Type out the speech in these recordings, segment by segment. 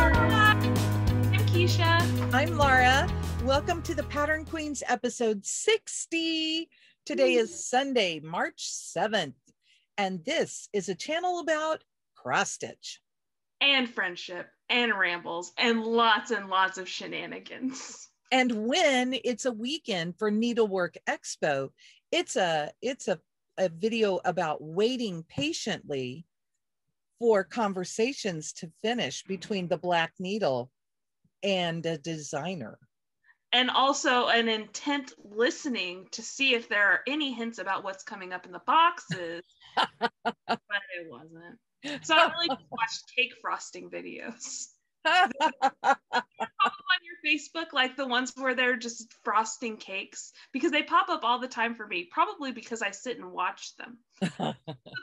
I'm Keisha. I'm Laura. Welcome to the Pattern Queens episode 60. Today is Sunday, March 7th, and this is a channel about cross stitch. And friendship, and rambles, and lots of shenanigans. And when it's a weekend for Needlework Expo, it's a video about waiting patiently for conversations to finish between the black needle and a designer. And also an intent listening to see if there are any hints about what's coming up in the boxes. But it wasn't. So I really just watched cake frosting videos. Pop up on your Facebook, like the ones where they're just frosting cakes, because they pop up all the time for me, probably because I sit and watch them. It's the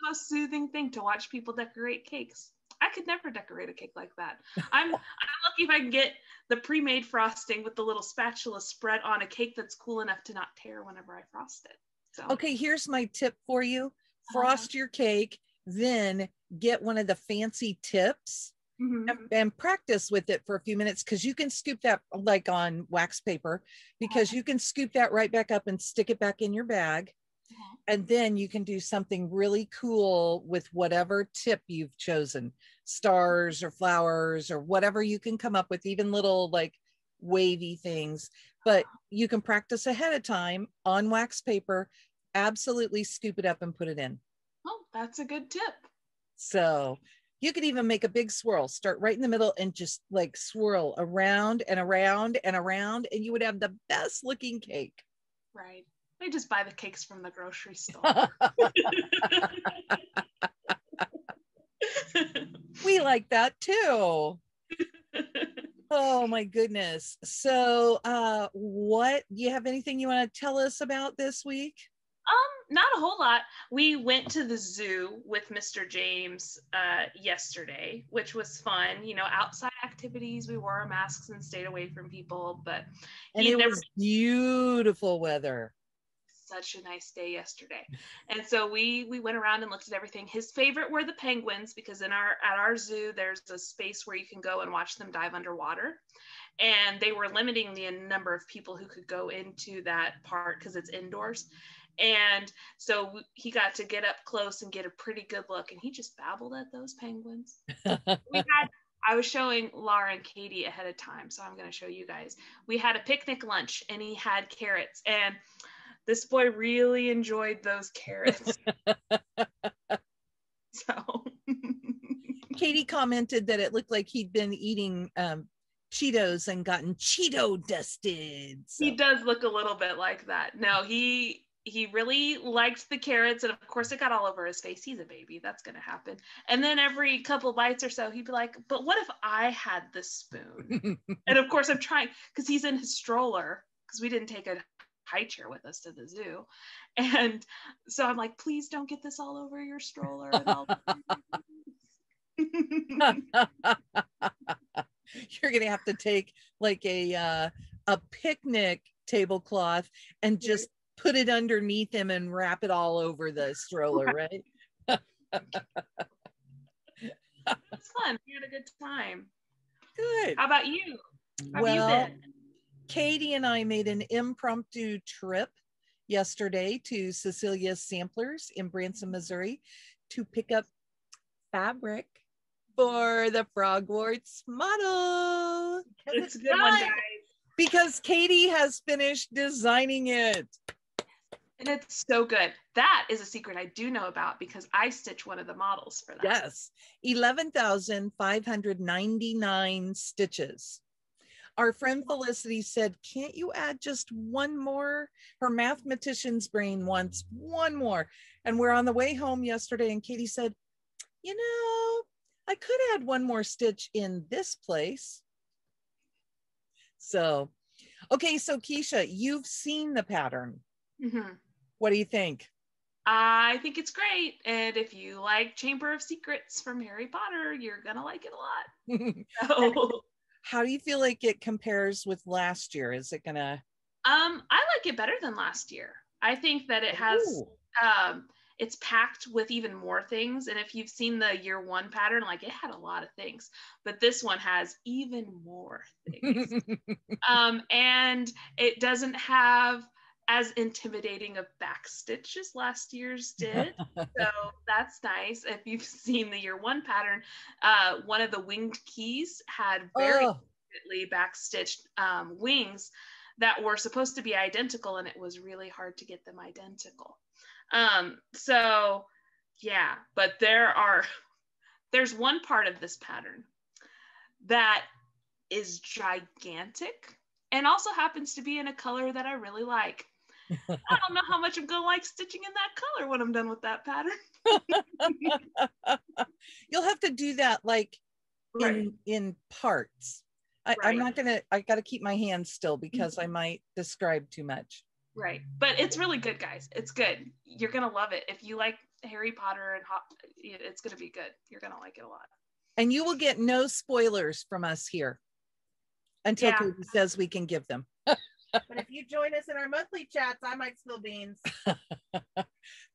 most soothing thing to watch people decorate cakes. I could never decorate a cake like that. I'm lucky if I can get the pre-made frosting with the little spatula spread on a cake that's cool enough to not tear whenever I frost it. So. Okay, here's my tip for you. Frost your cake, then get one of the fancy tips and practice with it for a few minutes, because you can scoop that like on wax paper, because you can scoop that right back up and stick it back in your bag. And then you can do something really cool with whatever tip you've chosen, stars or flowers or whatever you can come up with, even little like wavy things. But you can practice ahead of time on wax paper, absolutely scoop it up and put it in. Oh, that's a good tip. So you could even make a big swirl, start right in the middle and just like swirl around and around and around, and you would have the best looking cake. Right. They just buy the cakes from the grocery store. We like that too. Oh my goodness. So what, do you have anything you want to tell us about this week? Not a whole lot. We went to the zoo with Mr. James yesterday, which was fun. You know, outside activities, we wore our masks and stayed away from people, but it was beautiful weather. Such a nice day yesterday. And so we went around and looked at everything. His favorite were the penguins, because at our zoo there's a space where you can go and watch them dive underwater, and they were limiting the number of people who could go into that part because it's indoors. And so he got to get up close and get a pretty good look, and he just babbled at those penguins. I was showing Laura and Katie ahead of time, so I'm going to show you guys. We had a picnic lunch, and he had carrots, and this boy really enjoyed those carrots. So Katie commented that it looked like he'd been eating Cheetos and gotten Cheeto dusted. So. He does look a little bit like that. No, he really liked the carrots, and of course it got all over his face. He's a baby, that's going to happen. And then every couple bites or so he'd be like, but what if I had this spoon? And of course I'm trying, because he's in his stroller, because we didn't take a high chair with us to the zoo, and so I'm like, please don't get this all over your stroller. You're gonna have to take like a picnic tablecloth and just put it underneath him and wrap it all over the stroller, right? It's fun. We had a good time. Good. How about you? How well, have you been? Katie and I made an impromptu trip yesterday to Cecilia's Samplers in Branson, Missouri, to pick up fabric for the Frogwarts model. It's a good one, guys. Because Katie has finished designing it. And it's so good. That is a secret I do know about, because I stitch one of the models for that. Yes, 11,599 stitches. Our friend Felicity said, can't you add just one more? Her mathematician's brain wants one more. And we're on the way home yesterday, and Katie said, you know, I could add one more stitch in this place. So, okay, so Keisha, you've seen the pattern. What do you think? I think it's great. And if you like Chamber of Secrets from Harry Potter, you're going to like it a lot. So, how do you feel like it compares with last year? Is it gonna? I like it better than last year. I think that it has it's packed with even more things. And if you've seen the year one pattern, like it had a lot of things, but this one has even more things. And it doesn't have as intimidating a back stitch as last year's did. So that's nice. If you've seen the year one pattern, one of the winged keys had very back stitched wings that were supposed to be identical, and it was really hard to get them identical. So yeah, but there's one part of this pattern that is gigantic and also happens to be in a color that I really like. I don't know how much I'm gonna like stitching in that color when I'm done with that pattern. You'll have to do that like in parts. I'm not gonna, I gotta keep my hands still because I might describe too much. Right. But it's really good, guys. It's good. You're gonna love it. If you like Harry Potter and it's gonna be good. You're gonna like it a lot. And you will get no spoilers from us here until Katie says we can give them. But if you join us in our monthly chats, I might spill beans.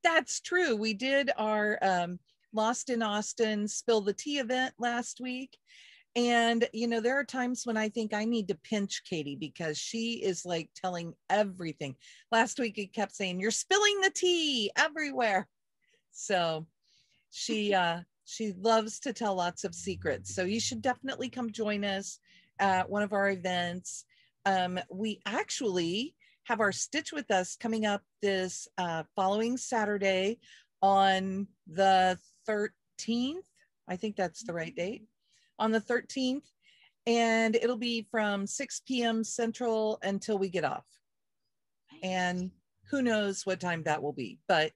That's true. We did our Lost in Austin Spill the Tea event last week. And, you know, there are times when I think I need to pinch Katie because she is like telling everything. Last week, he kept saying, "You're spilling the tea everywhere." So she loves to tell lots of secrets. So you should definitely come join us at one of our events. We actually have our Stitch with Us coming up this following Saturday on the 13th. I think that's the right date. On the 13th. And it'll be from 6 p.m. Central until we get off. And who knows what time that will be. But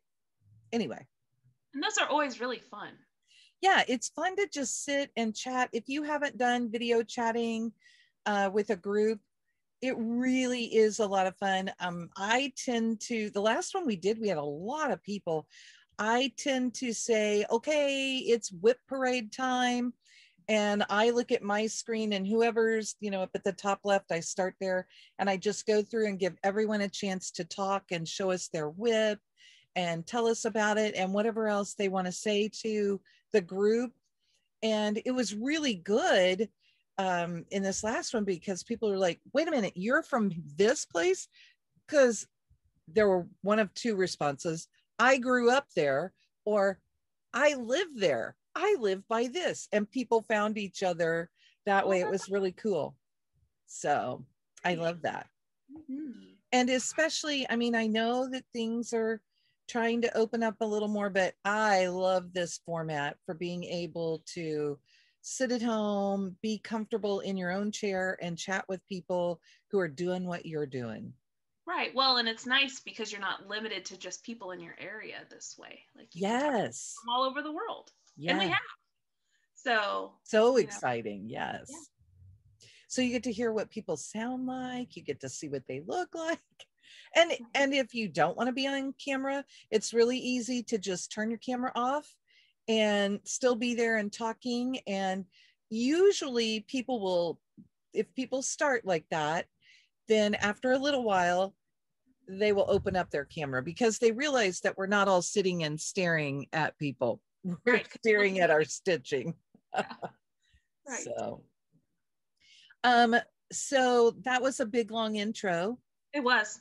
anyway. And those are always really fun. Yeah, it's fun to just sit and chat. If you haven't done video chatting with a group, it really is a lot of fun. I tend to, the last one we did, we had a lot of people. I tend to say, okay, it's whip parade time. And I look at my screen and whoever's, you know, up at the top left, I start there and I just go through and give everyone a chance to talk and show us their whip and tell us about it and whatever else they want to say to the group. And it was really good in this last one because people are like, wait a minute, you're from this place? Because there were one of two responses. I grew up there, or I live there. I live by this. And people found each other that way. It was really cool. So I love that. Mm-hmm. And especially, I mean, I know that things are trying to open up a little more, but I love this format for being able to sit at home, be comfortable in your own chair and chat with people who are doing what you're doing. Right. Well, and it's nice because you're not limited to just people in your area this way. Like you can talk from all over the world. Yeah. And we have. So exciting. Yes. Yeah. So you get to hear what people sound like. You get to see what they look like. And if you don't want to be on camera, it's really easy to just turn your camera off and still be there and talking. And usually people will, if people start like that, then after a little while, they will open up their camera because they realize that we're not all sitting and staring at people. We're staring at our stitching. Yeah. Right. So that was a big, long intro. It was.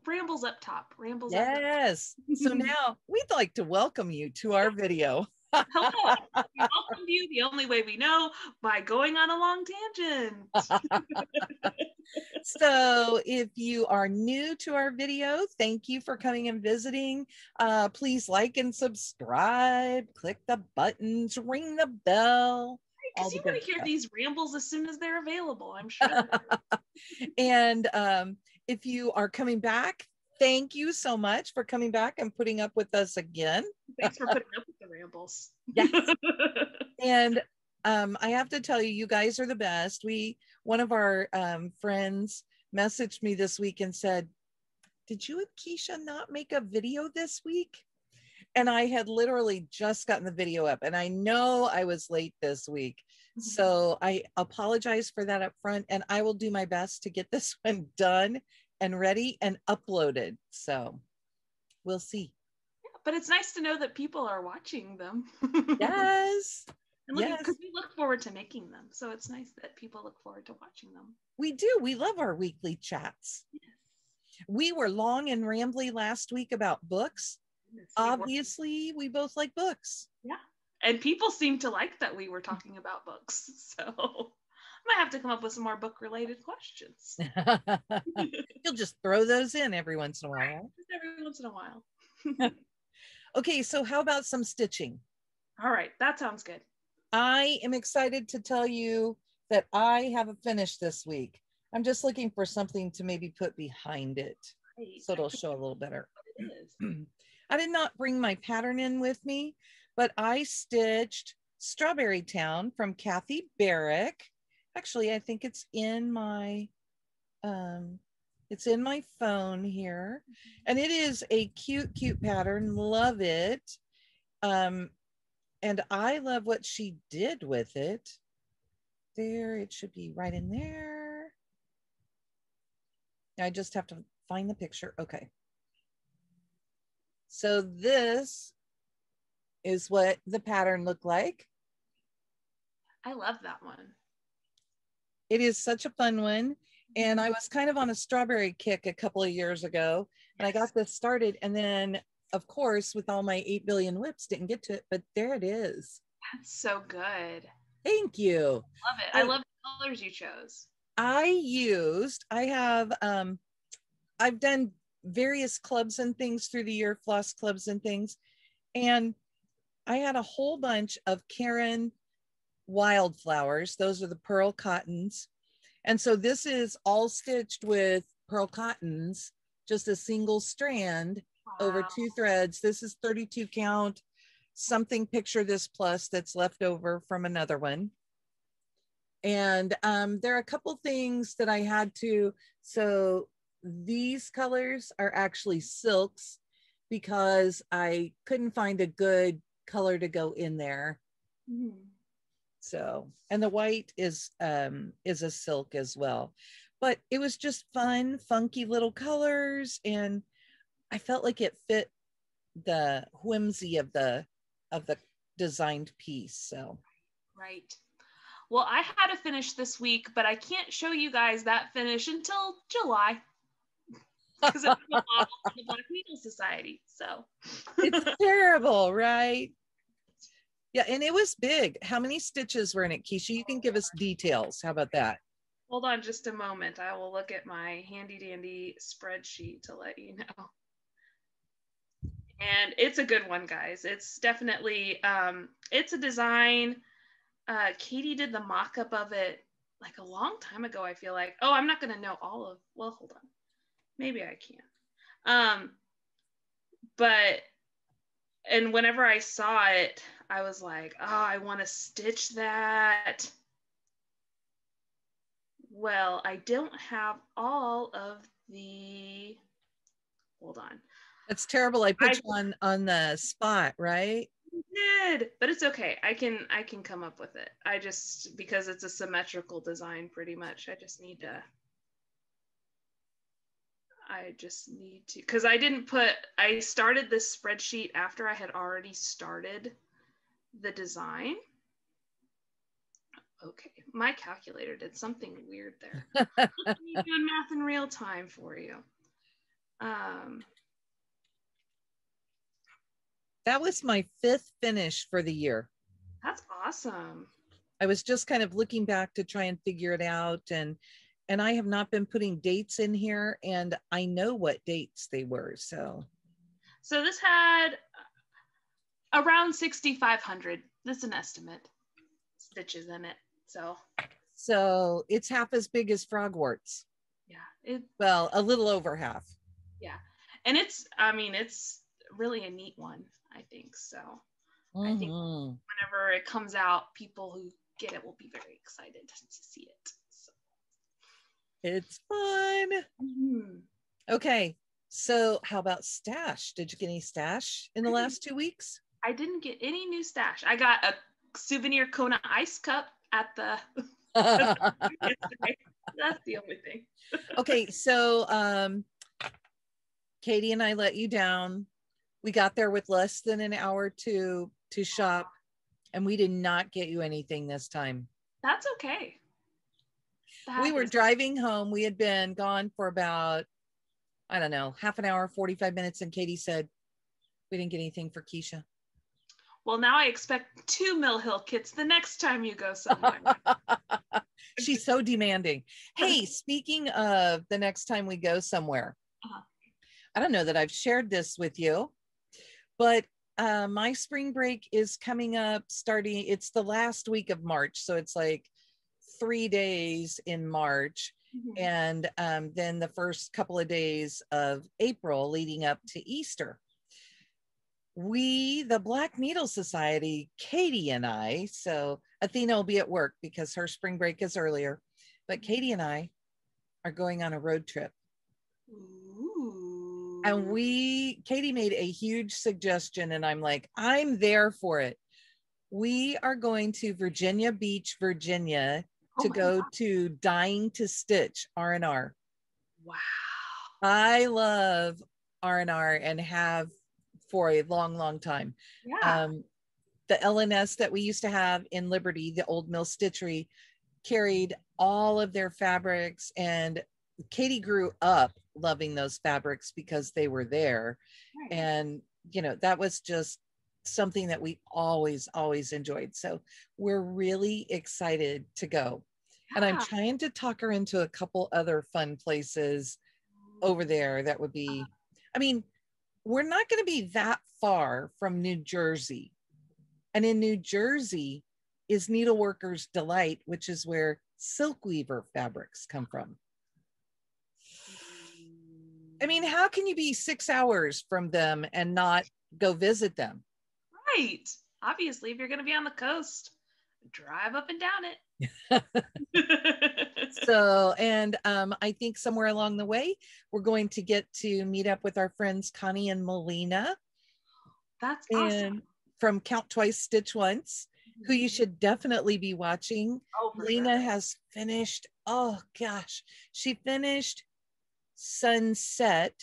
Rambles up top. Rambles up. Yes. So now we'd like to welcome you to our video. Hello. We welcome you the only way we know, by going on a long tangent. So if you are new to our video, thank you for coming and visiting. Please like and subscribe, click the buttons, ring the bell. Because you want to hear these rambles as soon as they're available, I'm sure. And if you are coming back, thank you so much for coming back and putting up with us again. Thanks for putting up with the rambles. Yes. And I have to tell you, you guys are the best. One of our friends messaged me this week and said, did you and Keisha not make a video this week? And I had literally just gotten the video up, and I know I was late this week. Mm-hmm. So I apologize for that up front, and I will do my best to get this one done and ready and uploaded. So we'll see. Yeah, but it's nice to know that people are watching them. Yes. And because we look forward to making them. So it's nice that people look forward to watching them. We do. We love our weekly chats. Yes. We were long and rambly last week about books. Yes, obviously, we both like books. Yeah. And people seem to like that we were talking about books. So I might have to come up with some more book related questions. You'll just throw those in every once in a while. Right? Just every once in a while. Okay, so how about some stitching? All right, that sounds good. I am excited to tell you that I haven't finished this week. I'm just looking for something to maybe put behind it, so it'll show a little better. It is. I did not bring my pattern in with me, but I stitched Strawberry Town from Kathy Barrick. Actually, I think it's in my phone here, and it is a cute pattern. Love it. And I love what she did with it. There, it should be right in there. I just have to find the picture. Okay. So this is what the pattern looked like. I love that one. It is such a fun one. And I was kind of on a strawberry kick a couple of years ago, and I got this started, and then of course, with all my 8 billion whips, didn't get to it, but there it is. That's so good. Thank you. Love it. I love the colors you chose. I've done various clubs and things through the year, floss clubs and things. And I had a whole bunch of Caron Wildflowers. Those are the pearl cottons. And so this is all stitched with pearl cottons, just a single strand. Wow. Over 2 threads. This is 32 count, something picture this plus that's left over from another one. And there are a couple things that I had to, so these colors are actually silks because I couldn't find a good color to go in there. Mm. So, and the white is a silk as well, but it was just fun, funky little colors, and I felt like it fit the whimsy of the designed piece. So right. Well, I had to finish this week, but I can't show you guys that finish until July because it's a model for the Black Needle Society. So it's terrible, right? Yeah, and it was big. How many stitches were in it, Keisha? You can give us details. How about that? Hold on just a moment. I will look at my handy dandy spreadsheet to let you know. And it's a good one, guys. It's definitely, it's a design. Katie did the mock-up of it like a long time ago, I feel like. Oh, I'm not going to know all of, well, hold on. Maybe I can. And whenever I saw it, I was like, oh, I want to stitch that. Well, I don't have all of the, hold on. That's terrible. I put you on the spot, right? Did, but it's okay. I can come up with it. I just, because it's a symmetrical design pretty much, I just need to, because I started this spreadsheet after I had already started the design. Okay, my calculator did something weird there. Let me do math in real time for you. That was my 5th finish for the year. That's awesome. I was just kind of looking back to try and figure it out, and I have not been putting dates in here, and I know what dates they were. So this had around 6,500. That's an estimate. Stitches in it. So it's half as big as Frogwarts. Yeah. Well, a little over half. Yeah. And it's really a neat one, I think. So I think whenever it comes out, people who get it will be very excited to see it. So. It's fun. Mm-hmm. Okay. So how about stash? Did you get any stash in the last 2 weeks? I didn't get any new stash. I got a souvenir Kona ice cup at the that's the only thing. Okay, so Katie and I let you down We got there with less than an hour to shop, and we did not get you anything this time. That's okay. We were driving home. We had been gone for about, I don't know, half an hour, 45 minutes. And Katie said, we didn't get anything for Keisha. Well, now I expect 2 Mill Hill kits the next time you go somewhere. She's so demanding. Hey, speaking of the next time we go somewhere, I don't know that I've shared this with you, but my spring break is coming up starting, it's the last week of March. So it's like 3 days in March, and then the first couple of days of April leading up to Easter. We, the Black Needle Society, Katie and I, so Athena will be at work because her spring break is earlier, but Katie and I are going on a road trip. Ooh. And Katie made a huge suggestion, and I'm like, I'm there for it. We are going to Virginia Beach, Virginia, to go to Dying to Stitch R&R. Wow. I love R&R and have for a long, long time. Yeah. The LNS that we used to have in Liberty, the old mill stitchery, carried all of their fabrics, and Katie grew up loving those fabrics because they were there. Right. And, you know, that was just something that we always enjoyed. So we're really excited to go. Yeah. And I'm trying to talk her into a couple other fun places over there that would be, I mean, we're not going to be that far from New Jersey. And in New Jersey is Needleworkers Delight, which is where silk weaver fabrics come from. I mean, how can you be 6 hours from them and not go visit them? Right. Obviously, if you're going to be on the coast, drive up and down it. So, and I think somewhere along the way, we're going to get to meet up with our friends Connie and Melina. That's awesome. From Count Twice, Stitch Once, who you should definitely be watching. Melina has finished, oh gosh, she finished Sunset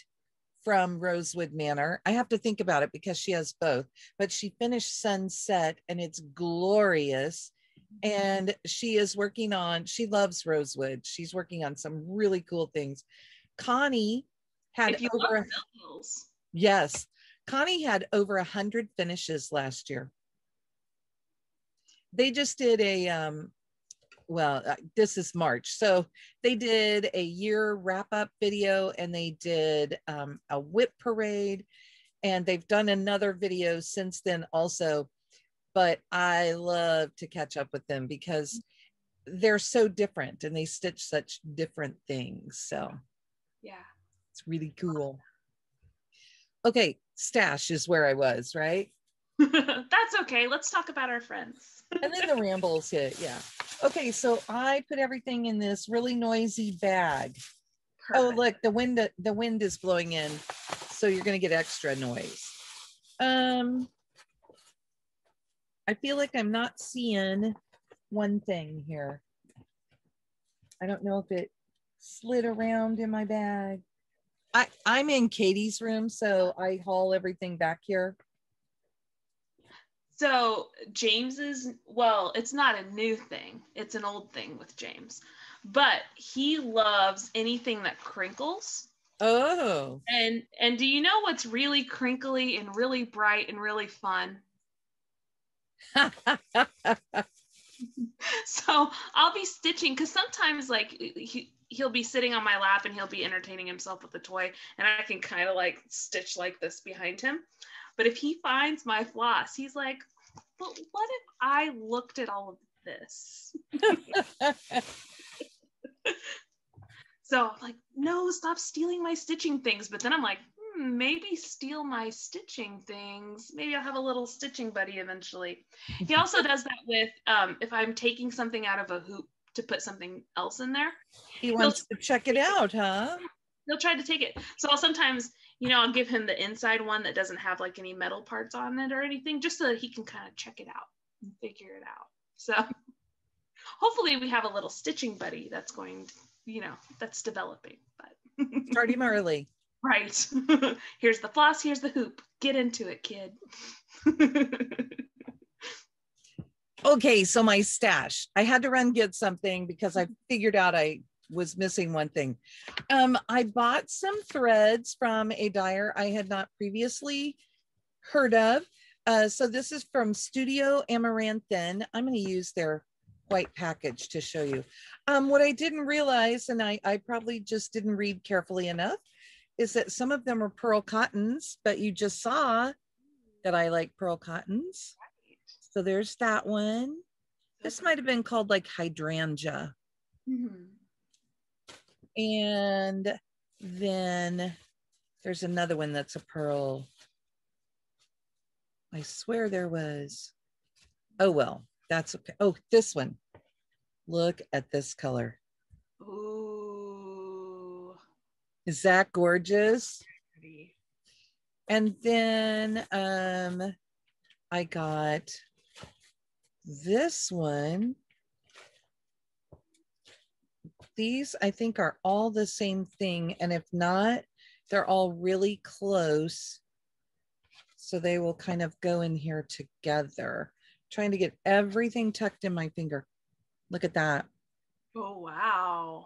from Rosewood Manor. I have to think about it because she has both, but she finished Sunset and it's glorious. And she is working on, she loves Rosewood. She's working on some really cool things. Connie had over, yes, Connie had over 100 finishes last year. They just did a, this is March. So they did a year wrap up video, and they did a whip parade, and they've done another video since then also. But I love to catch up with them because they're so different and they stitch such different things. So yeah, it's really cool. Okay, stash is where I was, right? That's okay. Let's talk about our friends. And then the rambles hit. Yeah. Okay, so I put everything in this really noisy bag. Perfect. Oh, look, the wind is blowing in, so you're going to get extra noise. I feel like I'm not seeing one thing here. I don't know if it slid around in my bag. I'm in Katie's room, so I haul everything back here. So James's, well, it's not a new thing. It's an old thing with James, but he loves anything that crinkles. Oh. And do you know what's really crinkly and really bright and really fun? So I'll be stitching, because sometimes like he'll be sitting on my lap and he'll be entertaining himself with a toy, and I can kind of like stitch like this behind him. But if he finds my floss, he's like, but what if I looked at all of this? So I'm like, no, stop stealing my stitching things. But then I'm like, maybe steal my stitching things. Maybe I'll have a little stitching buddy eventually. He also does that with, if I'm taking something out of a hoop to put something else in there. He wants to check it out, huh? He'll try to take it. So I'll sometimes, I'll give him the inside one that doesn't have like any metal parts on it or anything, just so that he can kind of check it out and figure it out. So hopefully we have a little stitching buddy that's going to, that's developing. But start him early. Right. Here's the floss, here's the hoop. Get into it, kid. Okay, so my stash. I had to run get something because I figured out I was missing one thing. I bought some threads from a dyer I had not previously heard of. So this is from Studio Amaranthin. I'm going to use their white package to show you. What I didn't realize, and I probably just didn't read carefully enough, is that some of them are pearl cottons, but you just saw that I like pearl cottons. So there's that one. This might have been called like hydrangea. Mm-hmm. And then there's another one that's a pearl. I swear there was. Oh, well, that's okay. Oh, this one. Look at this color. Ooh. Is that gorgeous? Pretty. And then I got this one. These I think are all the same thing, and if not, they're all really close, so they will kind of go in here together. Trying to get everything tucked in my finger. Look at that. Oh, wow.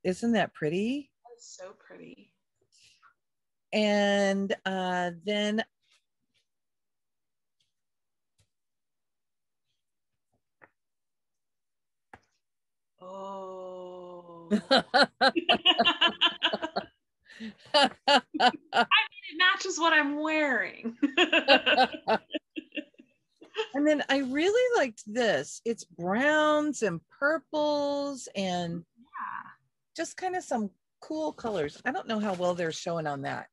Isn't that pretty? That is so pretty. And then Oh. I mean, it matches what I'm wearing. And then I really liked this. It's browns and purples and just kind of some cool colors. I don't know how well they're showing on that.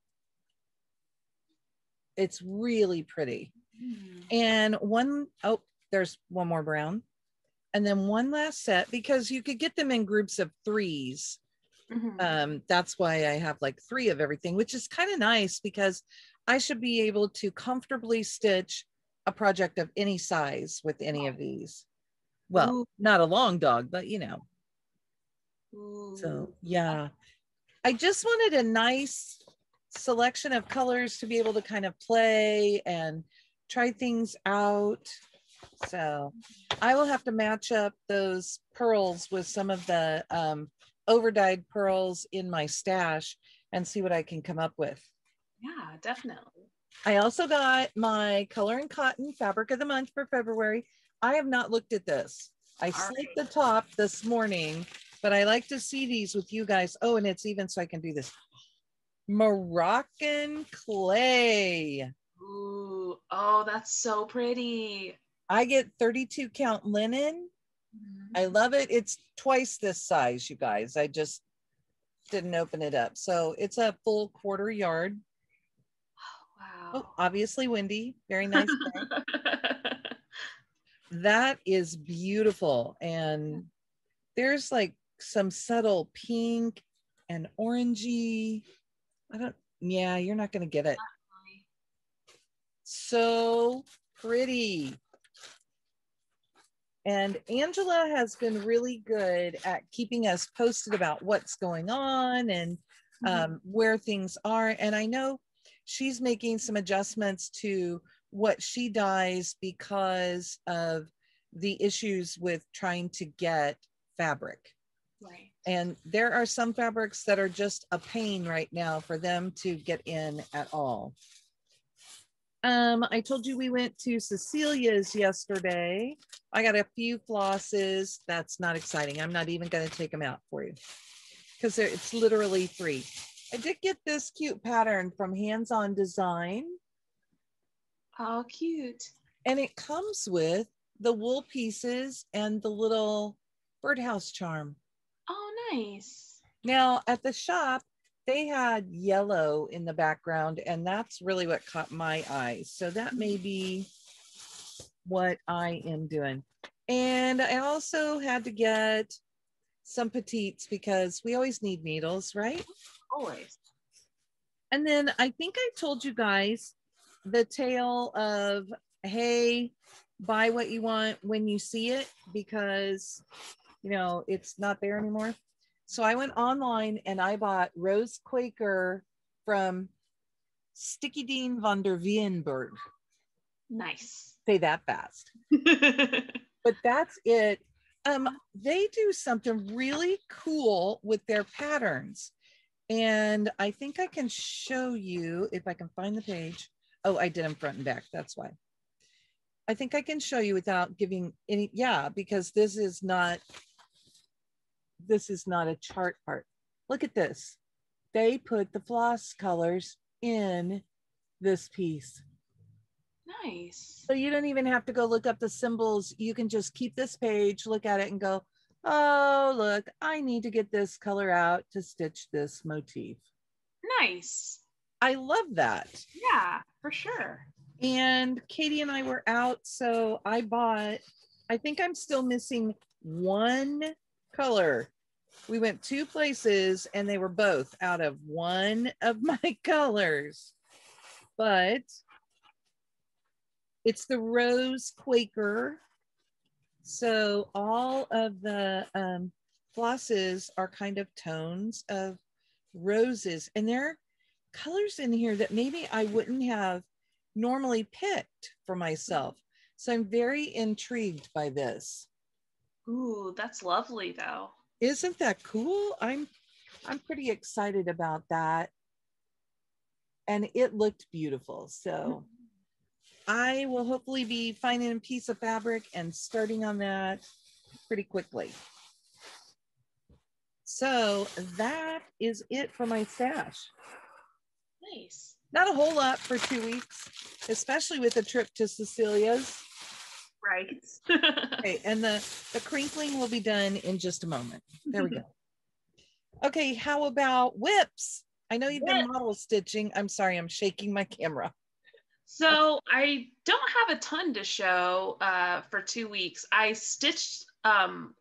It's really pretty. And there's one more brown. And then one last set, because you could get them in groups of 3s. Mm-hmm. That's why I have like 3 of everything, which is kind of nice because I should be able to comfortably stitch a project of any size with any of these. Well, ooh, not a long dog, but you know. Ooh. So yeah, I just wanted a nice selection of colors to be able to kind of play and try things out. So I will have to match up those pearls with some of the overdyed pearls in my stash and see what I can come up with. Yeah, definitely. I also got my Color and Cotton Fabric of the Month for February. I have not looked at this. I slipped the top this morning, but I like to see these with you guys. Oh, and it's even so I can do this. Moroccan clay. Ooh, oh, that's so pretty. I get 32 count linen. Mm-hmm. I love it. It's twice this size, you guys. I just didn't open it up. So it's a full 1/4 yard. Wow. Oh, obviously windy. Very nice day. That is beautiful. And there's like some subtle pink and orangey. Yeah, you're not going to get it. So pretty. And Angela has been really good at keeping us posted about what's going on and where things are. And I know she's making some adjustments to what she dyes because of the issues with trying to get fabric. Right. And there are some fabrics that are just a pain right now for them to get in at all. I told you we went to Cecilia's yesterday. I got a few flosses. That's not exciting. I'm not even going to take them out for you because it's literally free. I did get this cute pattern from Hands On Design. Oh, cute. And it comes with the wool pieces and the little birdhouse charm. Oh, nice. Now at the shop, they had yellow in the background, and that's really what caught my eye. So that may be what I am doing. And I also had to get some petites because we always need needles, right? Always. And then I think I told you guys the tale of, hey, buy what you want when you see it because, you know, it's not there anymore. So I went online and I bought Rose Quaker from Sticky Dean van der Wienberg. Nice. Say that fast. But that's it. They do something really cool with their patterns. And I think I can show you if I can find the page. Oh, I did them front and back. That's why. I think I can show you without giving any, yeah, because this is not a chart part. Look at this. They put the floss colors in this piece. Nice. So you don't even have to go look up the symbols. You can just keep this page, look at it and go, oh, look, I need to get this color out to stitch this motif. Nice. I love that. Yeah, for sure. And Katie and I were out, so I think I'm still missing one color. We went 2 places and they were both out of one of my colors. But it's the Rose Quaker. So all of the flosses are kind of tones of roses. And there are colors in here that maybe I wouldn't have normally picked for myself. So I'm very intrigued by this. Ooh, that's lovely though. Isn't that cool? I'm pretty excited about that. And it looked beautiful. So I will hopefully be finding a piece of fabric and starting on that pretty quickly. So that is it for my stash. Nice. Not a whole lot for 2 weeks, especially with the trip to Cecilia's. Right. Okay, and the crinkling will be done in just a moment. There we go. Okay, how about whips? I know you've been model stitching. I'm sorry, I'm shaking my camera. So I don't have a ton to show for 2 weeks. I stitched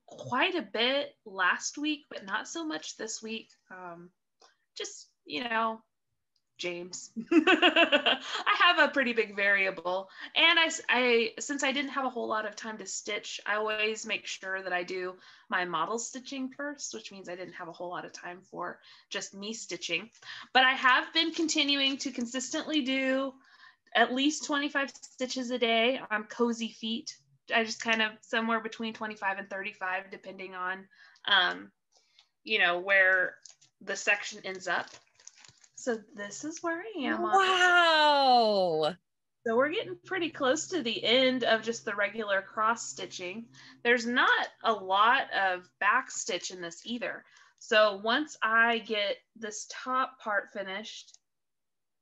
quite a bit last week, but not so much this week. Just, James. I have a pretty big variable, and I since I didn't have a whole lot of time to stitch, I always make sure that I do my model stitching first, which means I didn't have a whole lot of time for just me stitching. But I have been continuing to consistently do at least 25 stitches a day on cozy feet. I just kind of somewhere between 25 and 35, depending on where the section ends up. So this is where I am. Wow. So we're getting pretty close to the end of just the regular cross stitching. There's not a lot of back stitch in this either. So once I get this top part finished,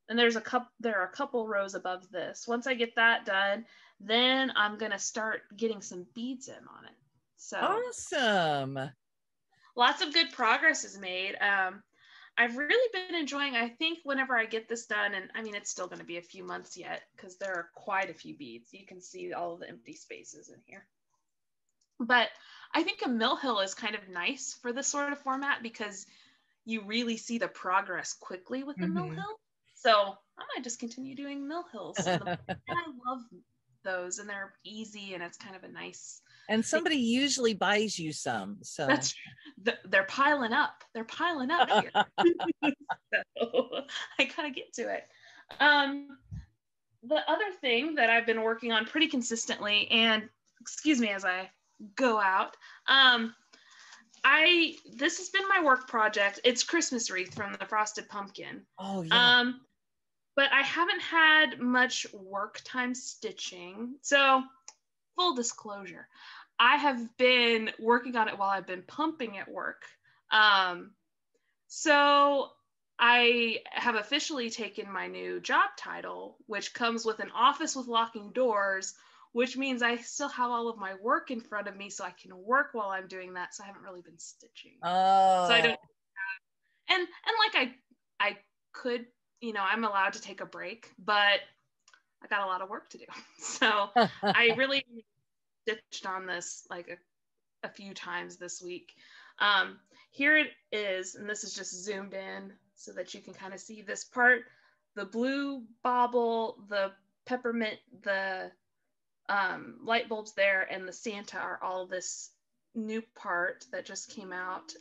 and there are a couple rows above this. Once I get that done, then I'm gonna start getting some beads in on it. So awesome. Lots of good progress is made. I've really been enjoying, I think whenever I get this done, and I mean, it's still going to be a few months yet because there are quite a few beads. You can see all of the empty spaces in here. But I think a mill hill is kind of nice for this sort of format because you really see the progress quickly with the mill hill. So I might just continue doing mill hills. And I love those, and they're easy, and it's kind of a nice. And somebody usually buys you some, so that's they're piling up. They're piling up here. So I gotta get to it. The other thing that I've been working on pretty consistently, and excuse me as I go out, this has been my work project. It's Christmas wreath from the Frosted Pumpkin. Oh yeah. But I haven't had much work time stitching. So full disclosure, I have been working on it while I've been pumping at work. So I have officially taken my new job title, which comes with an office with locking doors, which means I still have all of my work in front of me so I can work while I'm doing that. So I haven't really been stitching. Oh. So I don't have, and like I could, I'm allowed to take a break, but I got a lot of work to do. So I really stitched on this like a few times this week. Here it is, and this is just zoomed in so that you can kind of see this part. The blue bauble, the peppermint, the light bulbs there, and the Santa are all this new part that just came out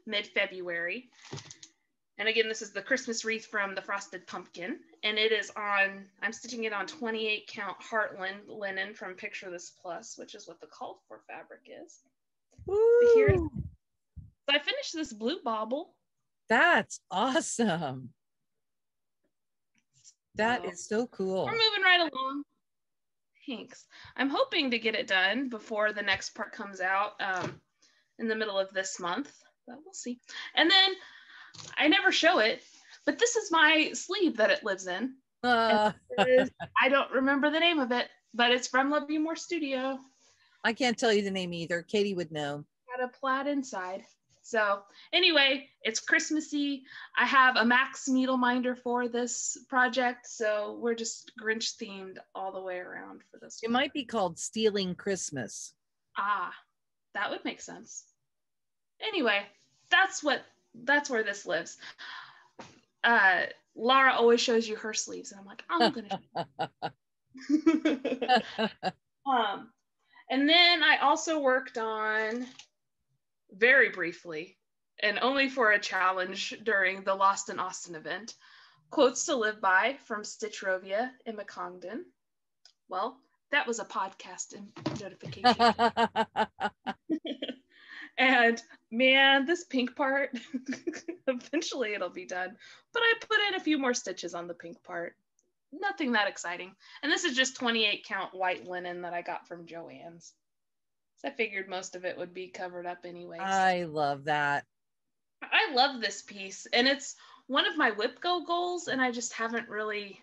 mid-February. And again, this is the Christmas wreath from the Frosted Pumpkin. And it is on, I'm stitching it on 28 count Heartland linen from Picture This Plus, which is what the called for fabric is. Here, so I finished this blue bauble. That's awesome. That is so cool. We're moving right along. Thanks. I'm hoping to get it done before the next part comes out in the middle of this month, but we'll see. And then I never show it, but this is my sleeve that it lives in. I don't remember the name of it, but it's from Love You More Studio. I can't tell you the name either. Katie would know. Got a plaid inside. So anyway, it's Christmassy. I have a Max needle minder for this project, so we're just Grinch themed all the way around for this It one. might be called Stealing Christmas. Ah, that would make sense. Anyway, that's where this lives. Laura always shows you her sleeves, and I'm like, I'm gonna and then I also worked on, very briefly, and only for a challenge during the Lost in Austin event, Quotes to Live By from Stitchrovia in Congdon. Well, that was a podcast notification. And man, this pink part, eventually it'll be done. But I put in a few more stitches on the pink part. Nothing that exciting. And this is just 28 count white linen that I got from Joann's. So I figured most of it would be covered up anyway. I love that. I love this piece. And it's one of my whip go goals. And I just haven't really,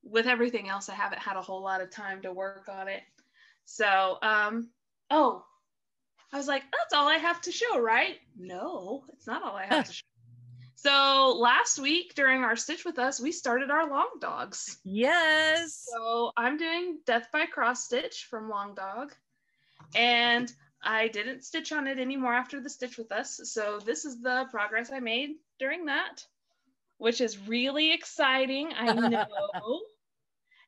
with everything else, I haven't had a whole lot of time to work on it. So, oh, I was like, that's all I have to show, right? No, it's not all I have to show. So last week during our Stitch With Us, we started our long dogs. Yes. So I'm doing Death by Cross Stitch from Long Dog. And I didn't stitch on it anymore after the Stitch With Us. So this is the progress I made during that, which is really exciting. I know.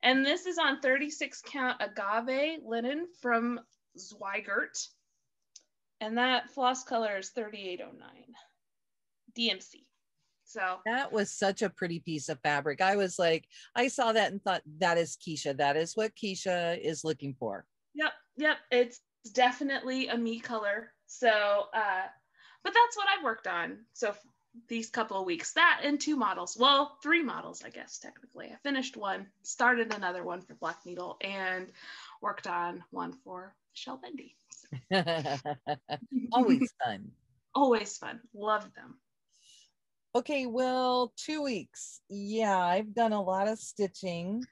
And this is on 36 count Agave linen from Zweigart. And that floss color is 3809 DMC. So that was such a pretty piece of fabric. I was like, I saw that and thought, that is Keisha. That is what Keisha is looking for. Yep. It's definitely a me color. So, but that's what I worked on. So these couple of weeks, that and 2 models. Well, 3 models, I guess, technically. I finished one, started another one for Black Needle, and worked on one for Shell Bendy. Always fun. Always fun. Love them. Okay, well, 2 weeks. Yeah, I've done a lot of stitching.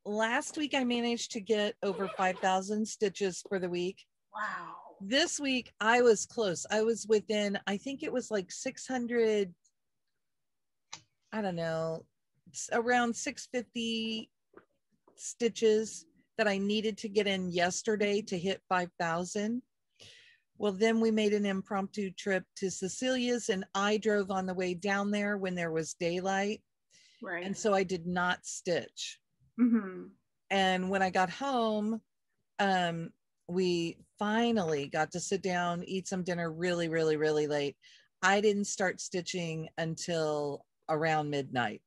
Last week I managed to get over 5,000 stitches for the week. Wow. This week I was close. I was within, I think it was like 600, I don't know, around 650 stitches that I needed to get in yesterday to hit 5,000. Well, then we made an impromptu trip to Cecilia's, and I drove on the way down there when there was daylight. Right. And so I did not stitch. Mm-hmm. And when I got home, we finally got to sit down, eat some dinner really, really, really late. I didn't start stitching until around midnight.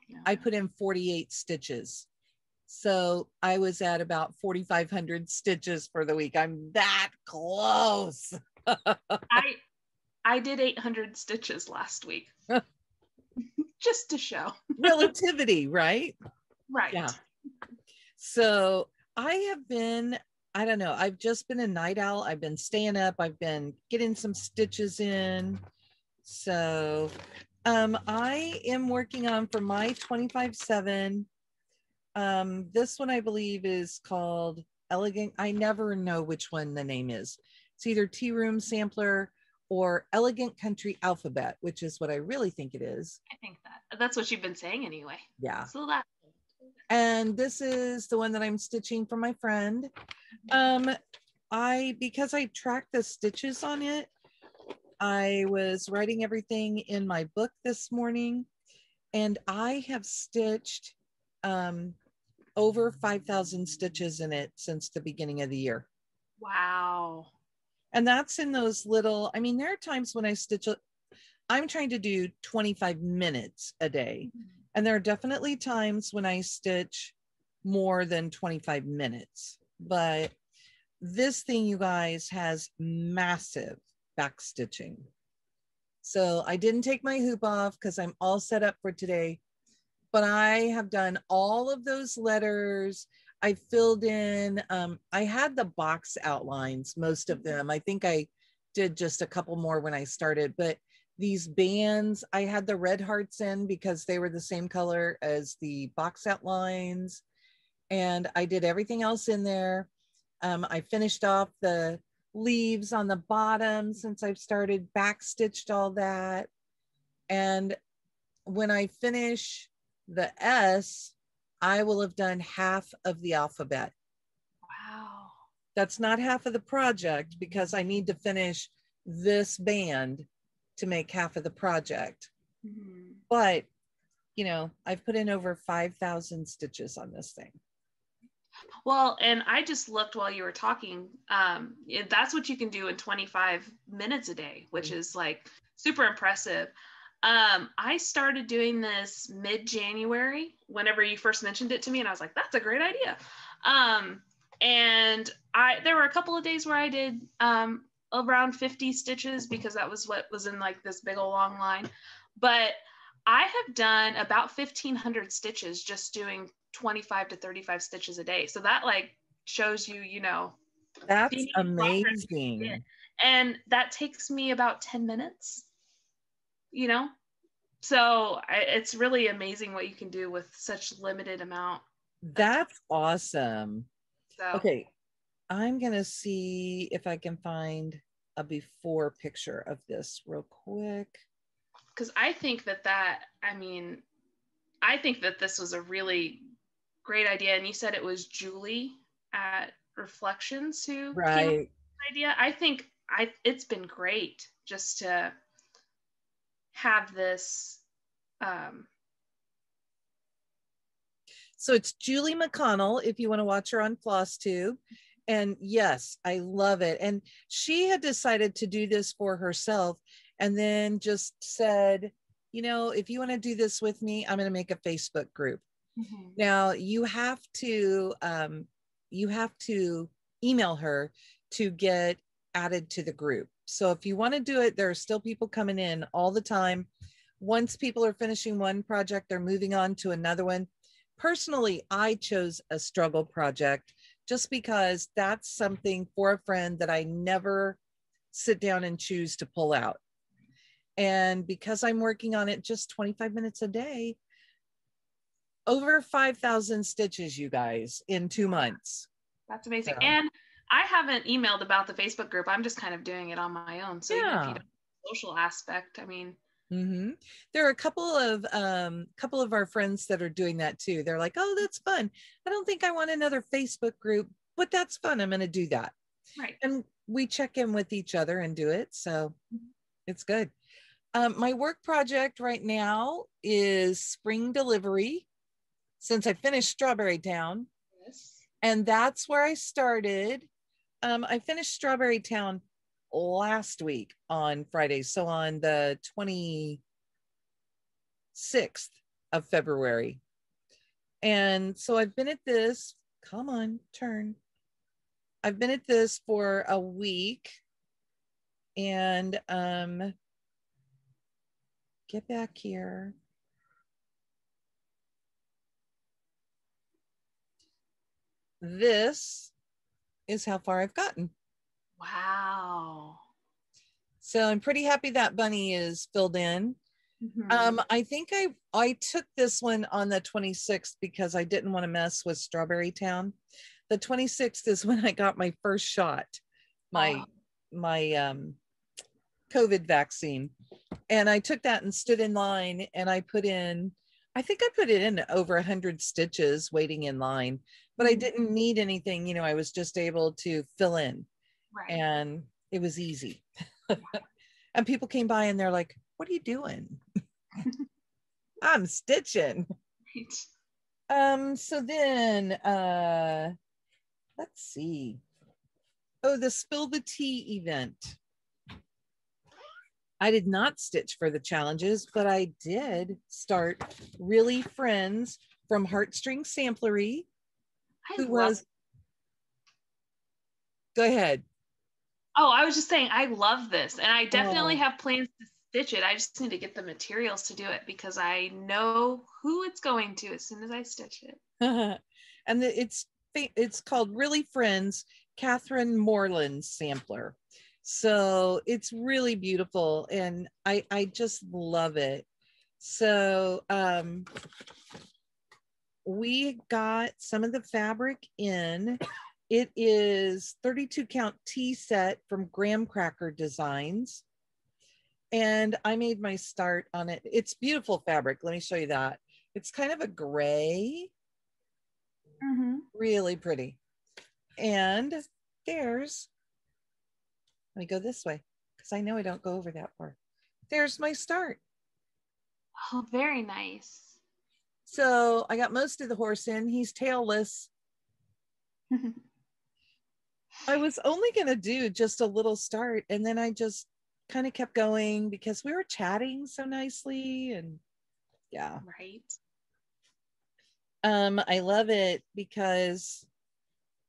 Yeah. I put in 48 stitches. So I was at about 4,500 stitches for the week. I'm that close. I did 800 stitches last week. Just to show. Relativity, right? Right. Yeah. So I have been, I don't know, I've just been a night owl. I've been staying up. I've been getting some stitches in. So I am working on for my 25/7. This one I believe is called Elegant. I never know which one the name is. It's either Tearoom Sampler or Elegant Country Alphabet, which is what I really think it is. I think that's what you've been saying anyway. Yeah. So that. And this is the one that I'm stitching for my friend. Because I tracked the stitches on it, I was writing everything in my book this morning, and I have stitched over 5,000 stitches in it since the beginning of the year. Wow. And that's in those little, I mean, there are times when I stitch, I'm trying to do 25 minutes a day. And there are definitely times when I stitch more than 25 minutes. But this thing, you guys, has massive back stitching. So I didn't take my hoop off because I'm all set up for today. But I have done all of those letters. I filled in, I had the box outlines, most of them. I think I did just a couple more when I started, but these bands, I had the red hearts in because they were the same color as the box outlines. And I did everything else in there. I finished off the leaves on the bottom since I've started, back stitched all that. And when I finish the S, I will have done half of the alphabet. Wow. That's not half of the project because I need to finish this band to make half of the project. Mm-hmm. But, you know, I've put in over 5,000 stitches on this thing. Well, and I just looked while you were talking. That's what you can do in 25 minutes a day, which is like super impressive. I started doing this mid-January whenever you first mentioned it to me, and I was like, that's a great idea. And there were a couple of days where I did around 50 stitches because that was what was in like this big old long line. But I have done about 1,500 stitches just doing 25 to 35 stitches a day. So that like shows you, you know, that's amazing. And that takes me about 10 minutes, you know? So it's really amazing what you can do with such limited amount. That's awesome. So. Okay, I'm gonna see if I can find a before picture of this real quick. Because I think that this was a really great idea. And you said it was Julie at Reflections who came up with this idea. I think it's been great just to have this. So it's Julie McConnell, if you want to watch her on Flosstube. And yes, I love it. And she had decided to do this for herself and then just said, you know, if you want to do this with me, I'm going to make a Facebook group. Mm-hmm. Now you have to email her to get added to the group. So if you want to do it, there are still people coming in all the time. Once people are finishing one project, they're moving on to another one. Personally, I chose a struggle project just because that's something for a friend that I never sit down and choose to pull out. And because I'm working on it just 25 minutes a day, over 5,000 stitches, you guys, in 2 months. That's amazing. So. And I haven't emailed about the Facebook group. I'm just kind of doing it on my own. So even if you don't have the social aspect, I mean. Mm-hmm. There are a couple of our friends that are doing that too. They're like, oh, that's fun. I don't think I want another Facebook group, but that's fun. I'm going to do that. Right. And we check in with each other and do it. So it's good. My work project right now is spring delivery since I finished Strawberry Town. Yes. And that's where I started. I finished Strawberry Town last week on Friday. So on the 26th of February. And so I've been at this, come on, turn. I've been at this for a week and get back here. This is how far I've gotten. Wow. So I'm pretty happy that bunny is filled in. Mm-hmm. I think I took this one on the 26th because I didn't want to mess with Strawberry Town. The 26th is when I got my first shot, my COVID vaccine. And I took that and stood in line and I put in over 100 stitches waiting in line, but I didn't need anything. You know, I was just able to fill in. Right. And it was easy. And people came by and they're like, what are you doing? I'm stitching. Right. So then let's see. Oh, the Spill the Tea event. I did not stitch for the challenges, but I did start Really Friends from Heartstring Samplery. Go ahead. Oh, I was just saying, I love this, and I definitely have plans to stitch it. I just need to get the materials to do it because I know who it's going to as soon as I stitch it. And it's called Really Friends, Catherine Moreland sampler. So it's really beautiful, and I just love it. So we got some of the fabric in. It is 32 count tea set from Graham Cracker Designs. And I made my start on it. It's beautiful fabric. Let me show you that. It's kind of a gray. Really pretty. And let me go this way because I know I don't go over that far. There's my start. Oh, very nice. So I got most of the horse in. He's tailless. I was only going to do just a little start, and then I just kind of kept going because we were chatting so nicely, and yeah. Right. I love it because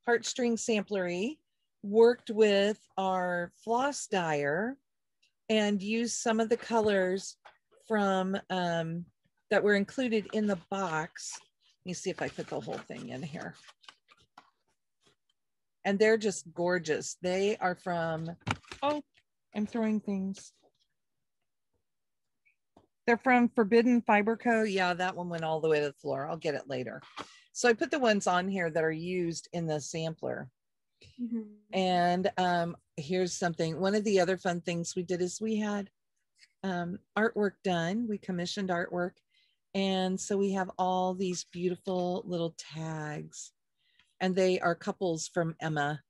Heartstring Samplery worked with our floss dyer and used some of the colors from that were included in the box. Let me see if I put the whole thing in here. And they're just gorgeous. They are from, oh, I'm throwing things. They're from Forbidden Fiber Co. Yeah, that one went all the way to the floor. I'll get it later. So I put the ones on here that are used in the sampler. And here's something. One of the other fun things we did is we had artwork done. We commissioned artwork. And so we have all these beautiful little tags. And they are couples from Emma.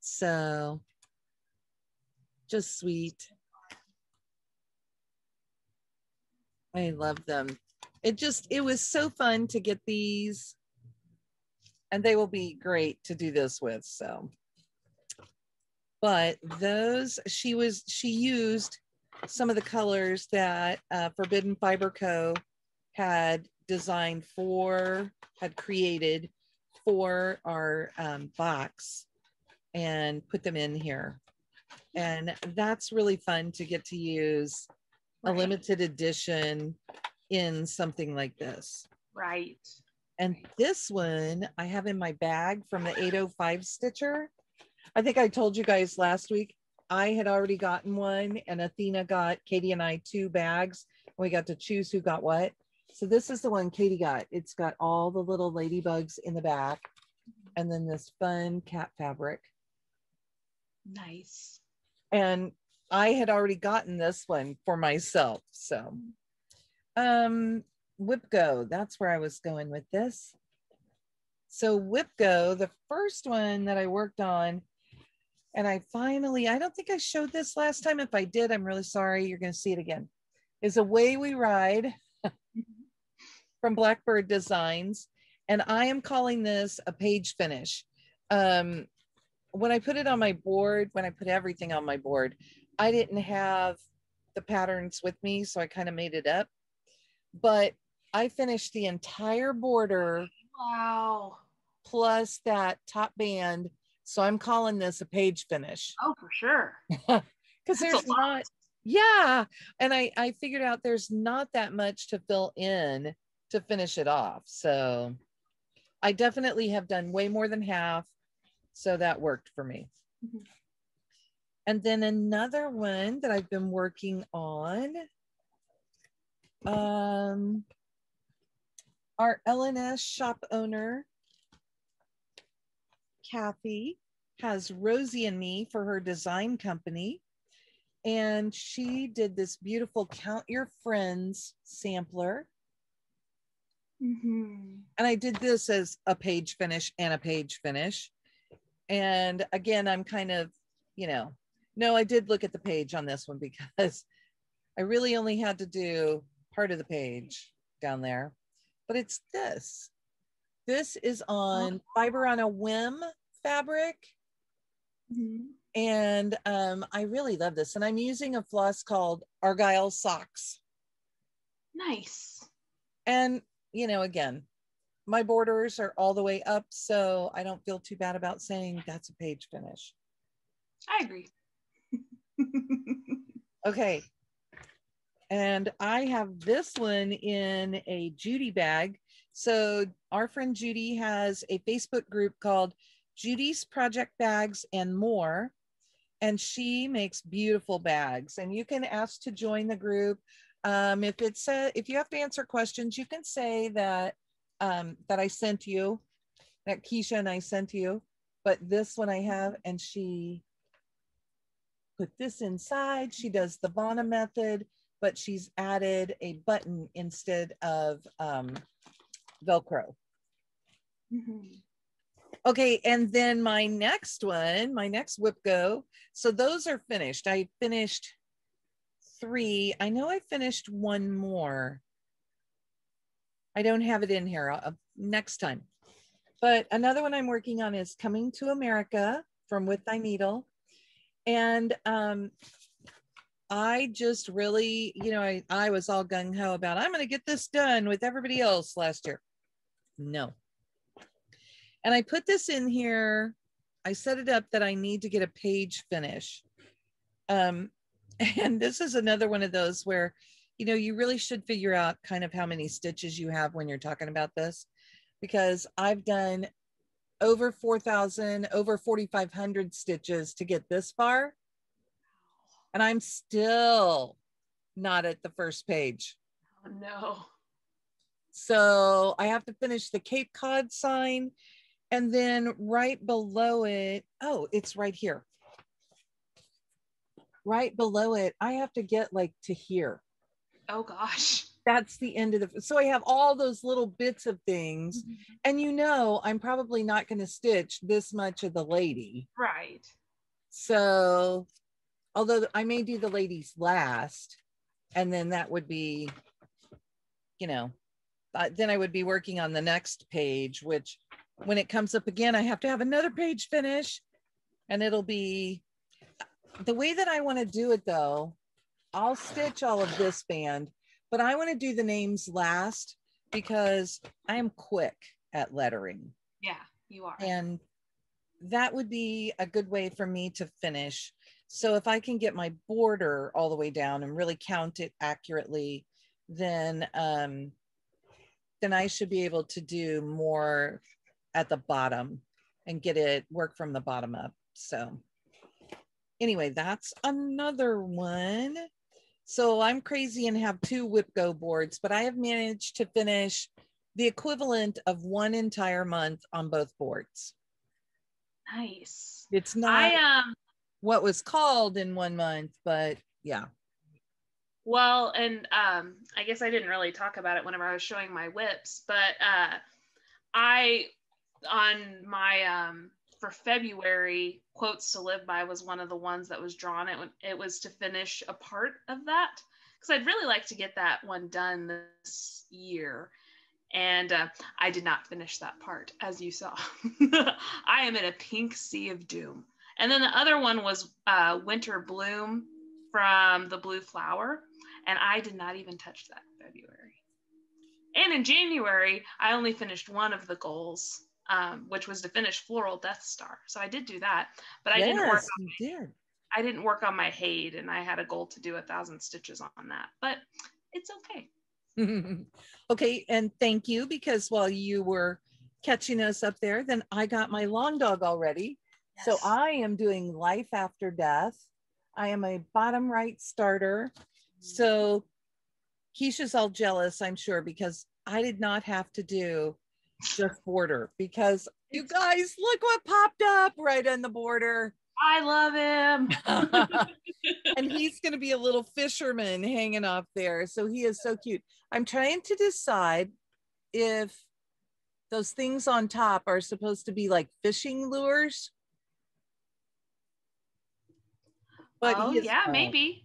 So just sweet. I love them. It was so fun to get these, and they will be great to do this with. So, but those, she used some of the colors that Forbidden Fiber Co. had created for our box and put them in here. And that's really fun to get to use a limited edition in something like this. Right. And this one I have in my bag from the 805 Stitcher. I think I told you guys last week, I had already gotten one, and Athena got Katie and I 2 bags. We got to choose who got what. So this is the one Katie got. It's got all the little ladybugs in the back, and then this fun cat fabric. Nice. And I had already gotten this one for myself. So Whipgo, that's where I was going with this. So Whipgo, the first one that I worked on, and I don't think I showed this last time. If I did, I'm really sorry. You're going to see it again. Is Away We Ride from Blackbird Designs. And I am calling this a page finish. When I put it on my board, when I put everything on my board, I didn't have the patterns with me, so I kind of made it up. But I finished the entire border. Wow. Plus that top band. So I'm calling this a page finish. Oh, for sure. Because there's not, yeah. And I figured out there's not that much to fill in to finish it off. So I definitely have done way more than half. So that worked for me. And then another one that I've been working on, our LNS shop owner, Kathy, has Rosie and Me for her design company. And she did this beautiful Count Your Friends sampler. And I did this as a page finish and a page finish. And again, I'm kind of, no, I did look at the page on this one because I really only had to do part of the page down there. But it's this. This is on Fiber on a Whim fabric. And I really love this. And I'm using a floss called Argyle Socks. Nice. And, you know, again, my borders are all the way up, so I don't feel too bad about saying that's a page finish. I agree. Okay. And I have this one in a Judy bag. So our friend Judy has a Facebook group called Judy's Project Bags and More. And she makes beautiful bags. And you can ask to join the group. If you have to answer questions, you can say that that I sent you, that Keisha and I sent you. But this one I have, and she put this inside. She does the Vana method, but she's added a button instead of Velcro. Okay, and then my next whip go. So those are finished. I finished 3. I know I finished one more. I don't have it in here next time. But another one I'm working on is Coming to America from With Thy Needle. And I just really, you know, I was all gung-ho about, I'm going to get this done with everybody else last year. No. And I put this in here. I set it up that I need to get a page finish. And this is another one of those where, you know, you really should figure out kind of how many stitches you have when you're talking about this, because I've done over 4,000, over 4,500 stitches to get this far. And I'm still not at the first page. Oh, no. So I have to finish the Cape Cod sign. And then right below it, oh, it's right here. Right below it, I have to get like to here. Oh gosh. That's the end of so I have all those little bits of things. And you know, I'm probably not going to stitch this much of the lady. Right. So, although I may do the ladies last, and then that would be, you know, then I would be working on the next page, which when it comes up again, I have to have another page finish, and it'll be the way that I want to do it though. I'll stitch all of this band, but I want to do the names last because I am quick at lettering. Yeah, you are. And that would be a good way for me to finish. So if I can get my border all the way down and really count it accurately, then I should be able to do more at the bottom and get it work from the bottom up. So anyway, that's another one. So I'm crazy and have 2 whip go boards, but I have managed to finish the equivalent of 1 entire month on both boards. Nice. It's not what was called in 1 month, but yeah. Well, and I guess I didn't really talk about it whenever I was showing my whips, but I, on my, for February, Quotes to Live By was one of the ones that was drawn. It was to finish a part of that, because I'd really like to get that one done this year. And I did not finish that part, as you saw. I am in a pink sea of doom. And then the other one was Winter Bloom from the Blue Flower. And I did not even touch that in February. And in January, I only finished one of the goals, which was to finish Floral Death Star. So I did do that, but I didn't work on my Hade, and I had a goal to do 1,000 stitches on that, but it's okay. Okay, and thank you, because while you were catching us up there, then I got my long dog already. Yes. So I am doing Life After Death. I am a bottom right starter. So Keisha's all jealous, I'm sure, because I did not have to do just border, because you guys, look what popped up right on the border. I love him. And he's going to be a little fisherman hanging off there. So he is so cute. I'm trying to decide if those things on top are supposed to be like fishing lures. But yeah, maybe.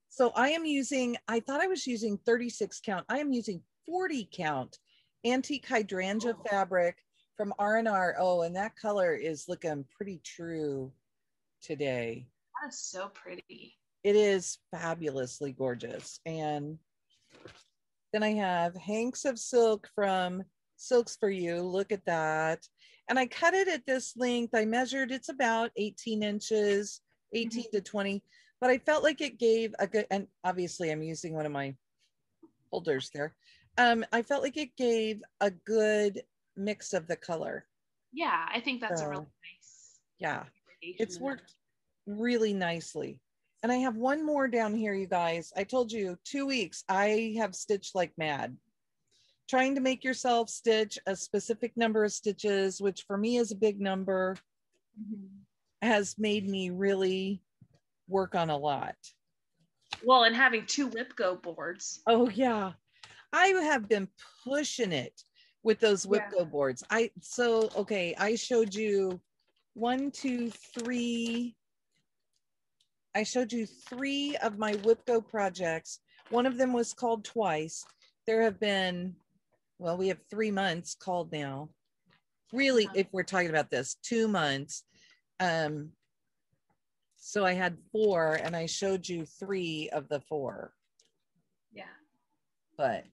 So I am using, I thought I was using 36 count. I am using 40 count antique hydrangea fabric from R&R. Oh, and that color is looking pretty true. today. That is so pretty. It is fabulously gorgeous. And then I have Hanks of Silk from Silks for You. Look at that. And I cut it at this length. I measured, it's about 18 inches, 18 to 20, but I felt like it gave a good, and obviously I'm using one of my holders there. I felt like it gave a good mix of the color. Yeah, I think that's a really nice. Yeah, it's worked really nicely. And I have one more down here, you guys. I told you 2 weeks, I have stitched like mad. Trying to make yourself stitch a specific number of stitches, which for me is a big number, has made me really work on a lot. Well, and having 2 WIPGO boards. Oh yeah, I have been pushing it with those WIPGO boards. I showed you 1, 2, 3. I showed you 3 of my WIPGO projects. One of them was called twice. There have been, well, we have 3 months called now. Really, if we're talking about this, 2 months. So I had 4 and I showed you 3 of the 4. Yeah. But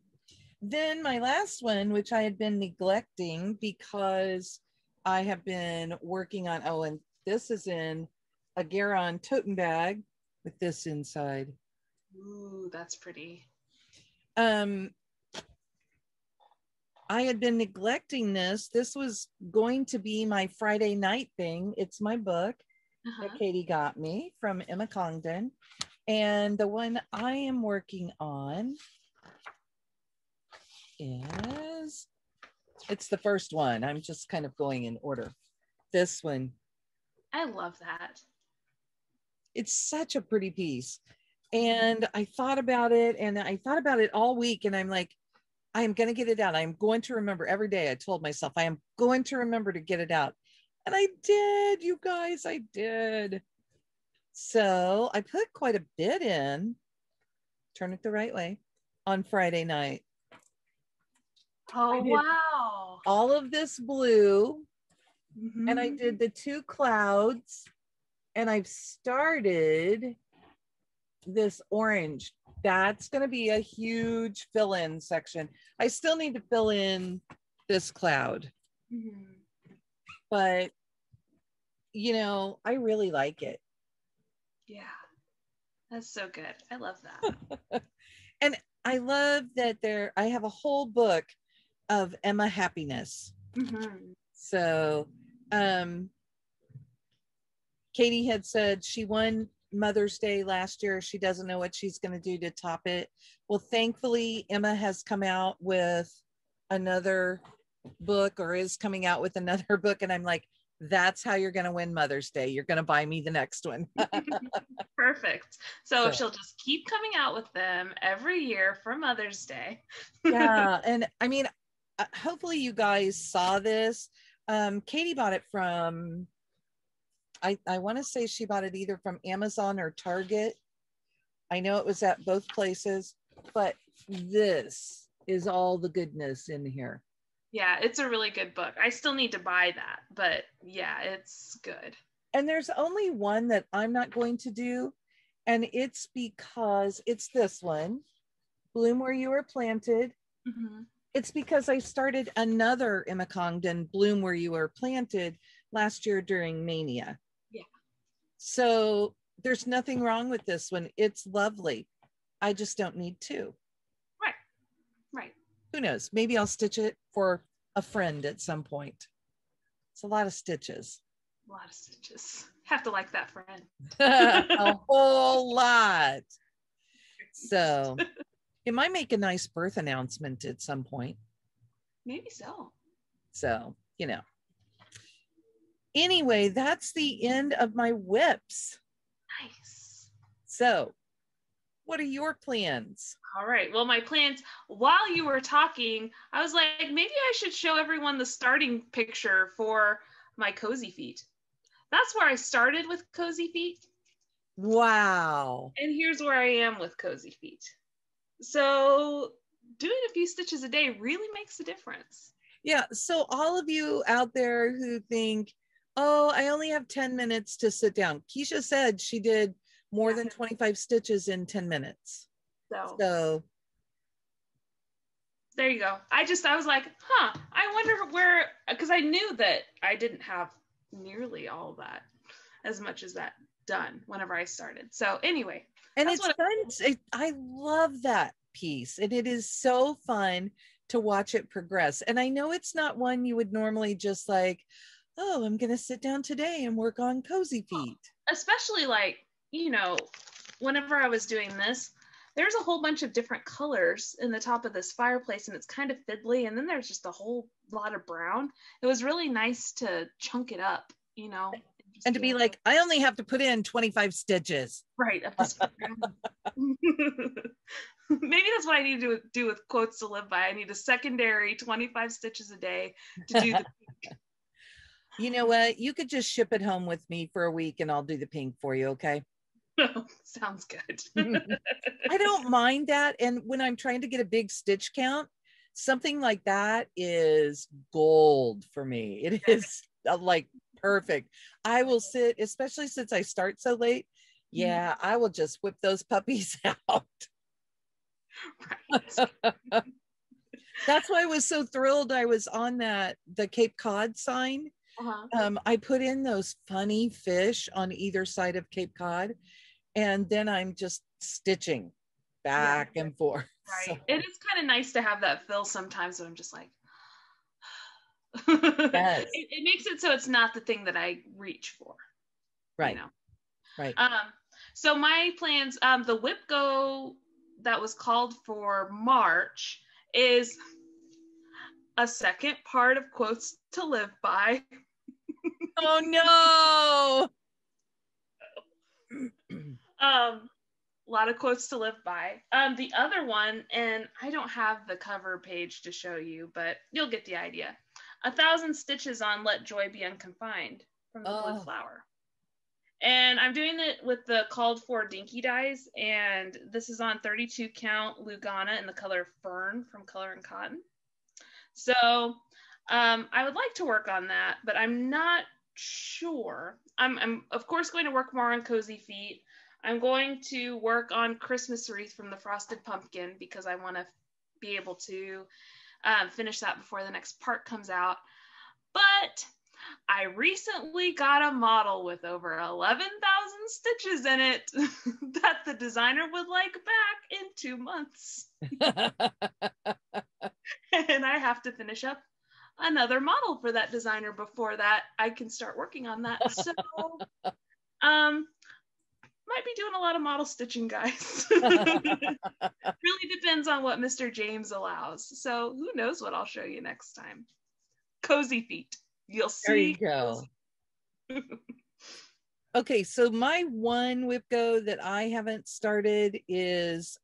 then my last one, which I had been neglecting because I have been working on, oh, and this is in a Caron tote bag with this inside. Ooh, that's pretty. I had been neglecting this. This was going to be my Friday night thing. It's my book that Katie got me from Emma Congdon. And the one I am working on is, it's the first one. I'm just kind of going in order. This one. I love that. It's such a pretty piece. And I thought about it and I thought about it all week. And I'm like, I'm going to get it out. I'm going to remember every day. I told myself I am going to remember to get it out. And I did, you guys, I did. So I put quite a bit in, turn it the right way, on Friday night. Oh, wow. All of this blue. And I did the 2 clouds. And I've started this orange. That's going to be a huge fill-in section. I still need to fill in this cloud. But, you know, I really like it. Yeah, that's so good. I love that. And I love that I have a whole book of Emma happiness. So, Katie had said she won Mother's Day last year. She doesn't know what she's going to do to top it. Well, thankfully, Emma has come out with another book, or is coming out with another book. And I'm like, that's how you're going to win Mother's Day. You're going to buy me the next one. Perfect. So she'll just keep coming out with them every year for Mother's Day. Yeah. And I mean, hopefully you guys saw this. Katie bought it from, I want to say she bought it either from Amazon or Target. I know it was at both places, but this is all the goodness in here. Yeah, it's a really good book. I still need to buy that, but yeah, it's good. And there's only one that I'm not going to do, and it's because it's this one, Bloom Where You Were Planted. It's because I started another Emma Congdon, Bloom Where You Were Planted, last year during Mania. Yeah. So there's nothing wrong with this one. It's lovely. I just don't need 2. Right. Who knows? Maybe I'll stitch it for a friend at some point. It's a lot of stitches. A lot of stitches. Have to like that friend. A whole lot. So it might make a nice birth announcement at some point. Maybe so. So, you know. Anyway, that's the end of my whips. Nice. So, what are your plans? All right. Well, my plans, while you were talking, I was like, maybe I should show everyone the starting picture for my Cozy Feet. That's where I started with Cozy Feet. Wow. And here's where I am with Cozy Feet. So doing a few stitches a day really makes a difference. Yeah. So all of you out there who think, Oh, I only have 10 minutes to sit down. Keisha said she did more than 25 stitches in 10 minutes. So there you go. I was like, I wonder where, because I knew that I didn't have nearly all that, as much as that done whenever I started. So anyway. And it's fun. I love that piece. And it is so fun to watch it progress. And I know it's not one you would normally just like, oh, I'm going to sit down today and work on cozy feet. Especially like, you know, whenever I was doing this, there's a whole bunch of different colors in the top of this fireplace and it's kind of fiddly. And then there's just a whole lot of brown. It was really nice to chunk it up, you know. And to be like, I only have to put in 25 stitches. Right. Maybe that's what I need to do with Quotes to Live By. I need a secondary 25 stitches a day to do the pink. You know what? You could just ship it home with me for a week and I'll do the pink for you, okay? Sounds good. I don't mind that. And when I'm trying to get a big stitch count, something like that is gold for me. It is like perfect. I will sit, especially since I start so late. Yeah, I will just whip those puppies out. Right. That's why I was so thrilled I was on the Cape Cod sign. I put in those funny fish on either side of Cape Cod, and then I'm just stitching back and forth. Right. So. It is kind of nice to have that fill sometimes, but I'm just like, yes. it makes it so it's not the thing that I reach for. Right. You know? Right. So my plans, the whip go that was called for March is a second part of Quotes to Live By. Oh no. A lot of quotes to live by. The other one, and I don't have the cover page to show you, but you'll get the idea. 1,000 Stitches on Let Joy Be Unconfined from the Blue Flower. And I'm doing it with the called for Dinky dies, and this is on 32 count Lugana in the color Fern from Color and Cotton. So I would like to work on that, but I'm not sure. I'm of course going to work more on Cozy Feet. I'm going to work on Christmas Wreath from the Frosted Pumpkin because I want to be able to finish that before the next part comes out. But I recently got a model with over 11,000 stitches in it that the designer would like back in 2 months. And I have to finish up another model for that designer before that I can start working on that. So might be doing a lot of model stitching, guys. Really depends on what Mr. James allows. So who knows what I'll show you next time. Cozy Feet. You'll see. There you go. Okay, so my one whip go that I haven't started is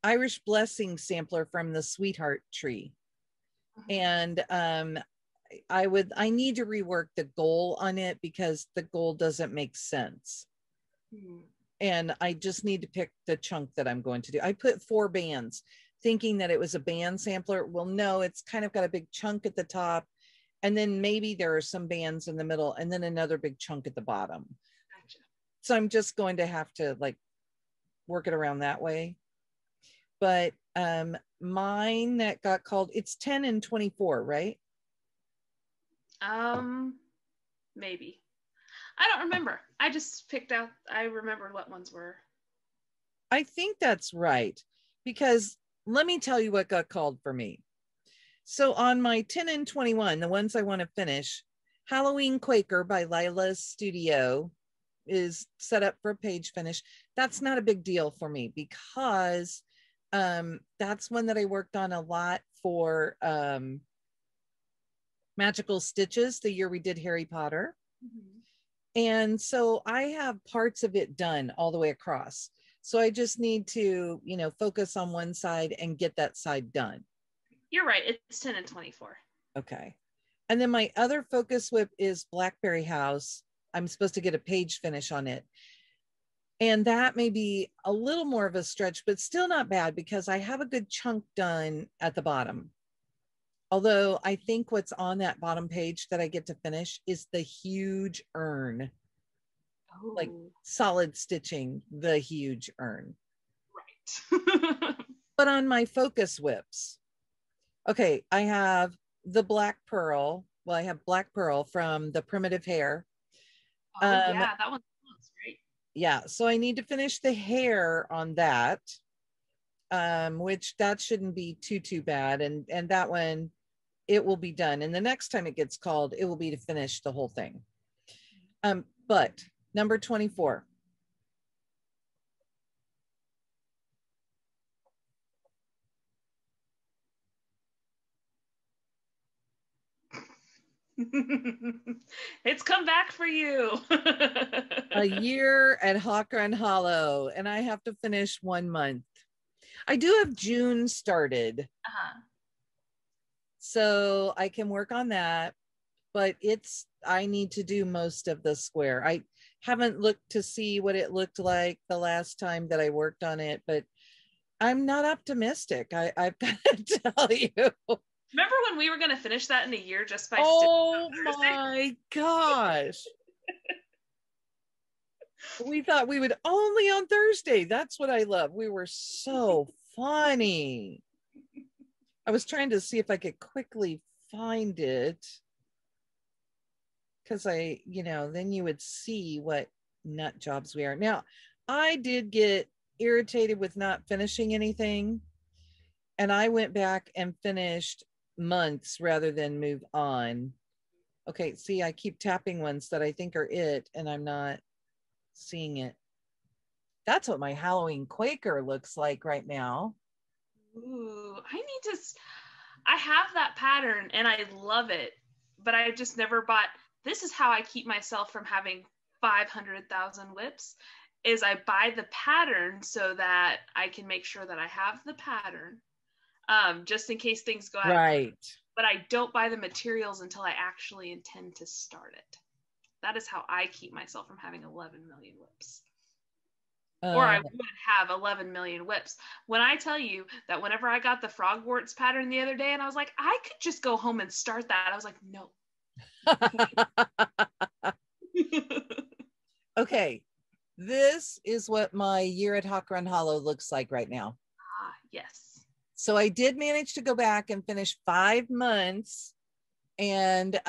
Irish Blessing sampler from the Sweetheart tree. And I need to rework the goal on it because the goal doesn't make sense. And I just need to pick the chunk that I'm going to do. I put 4 bands thinking that it was a band sampler. Well, no, it's kind of got a big chunk at the top, and then maybe there are some bands in the middle, and then another big chunk at the bottom. Gotcha. So I'm just going to have to like work it around that way. But mine that got called, it's 10 and 24, right? Maybe. I don't remember. I just picked out, I remembered what ones were. I think that's right, because let me tell you what got called for me. So on my 10 and 21, the ones I want to finish, Halloween Quaker by Lila's Studio is set up for a page finish. That's not a big deal for me because that's one that I worked on a lot for Magical Stitches, the year we did Harry Potter. And so I have parts of it done all the way across. So I just need to, you know, focus on one side and get that side done. You're right. It's 10 and 24. Okay. And then my other focus whip is Blackberry House. I'm supposed to get a page finish on it. And that may be a little more of a stretch, but still not bad because I have a good chunk done at the bottom. Although I think what's on that bottom page that I get to finish is the huge urn. Oh. Like solid stitching, the huge urn. Right. But on my focus whips, okay, I have the black pearl. Well, I have black pearl from the primitive hair. Oh, yeah, that one's right. Yeah, so I need to finish the hair on that, which that shouldn't be too bad. And that one, it will be done. And the next time it gets called, it will be to finish the whole thing. But number 24. It's come back for you. A year at Hawk Run Hollow, and I have to finish 1 month. I do have June started. So I can work on that, but I need to do most of the square. I haven't looked to see what it looked like the last time that I worked on it, but I'm not optimistic. I've got to tell you. Remember when we were going to finish that in a year just by oh my gosh. We thought we would only on Thursday. That's what I love. We were so funny. I was trying to see if I could quickly find it, because then you would see what nut jobs we are. Now, I did get irritated with not finishing anything, and I went back and finished months rather than move on. Okay, see, I keep tapping ones that I think are it, and I'm not seeing it. That's what my Halloween Quaker looks like right now. Ooh, I have that pattern and I love it, but I just never bought. This is how I keep myself from having 500,000 whips, is I buy the pattern so that I can make sure that I have the pattern, just in case things go out. Right. But I don't buy the materials until I actually intend to start it. That is how I keep myself from having 11 million whips. Or I would have 11 million whips. When I tell you that whenever I got the frogwarts pattern the other day and I was like, I could just go home and start that, I was like, no. Okay, this is what my year at Hawk Run Hollow looks like right now. Yes. So I did manage to go back and finish 5 months, and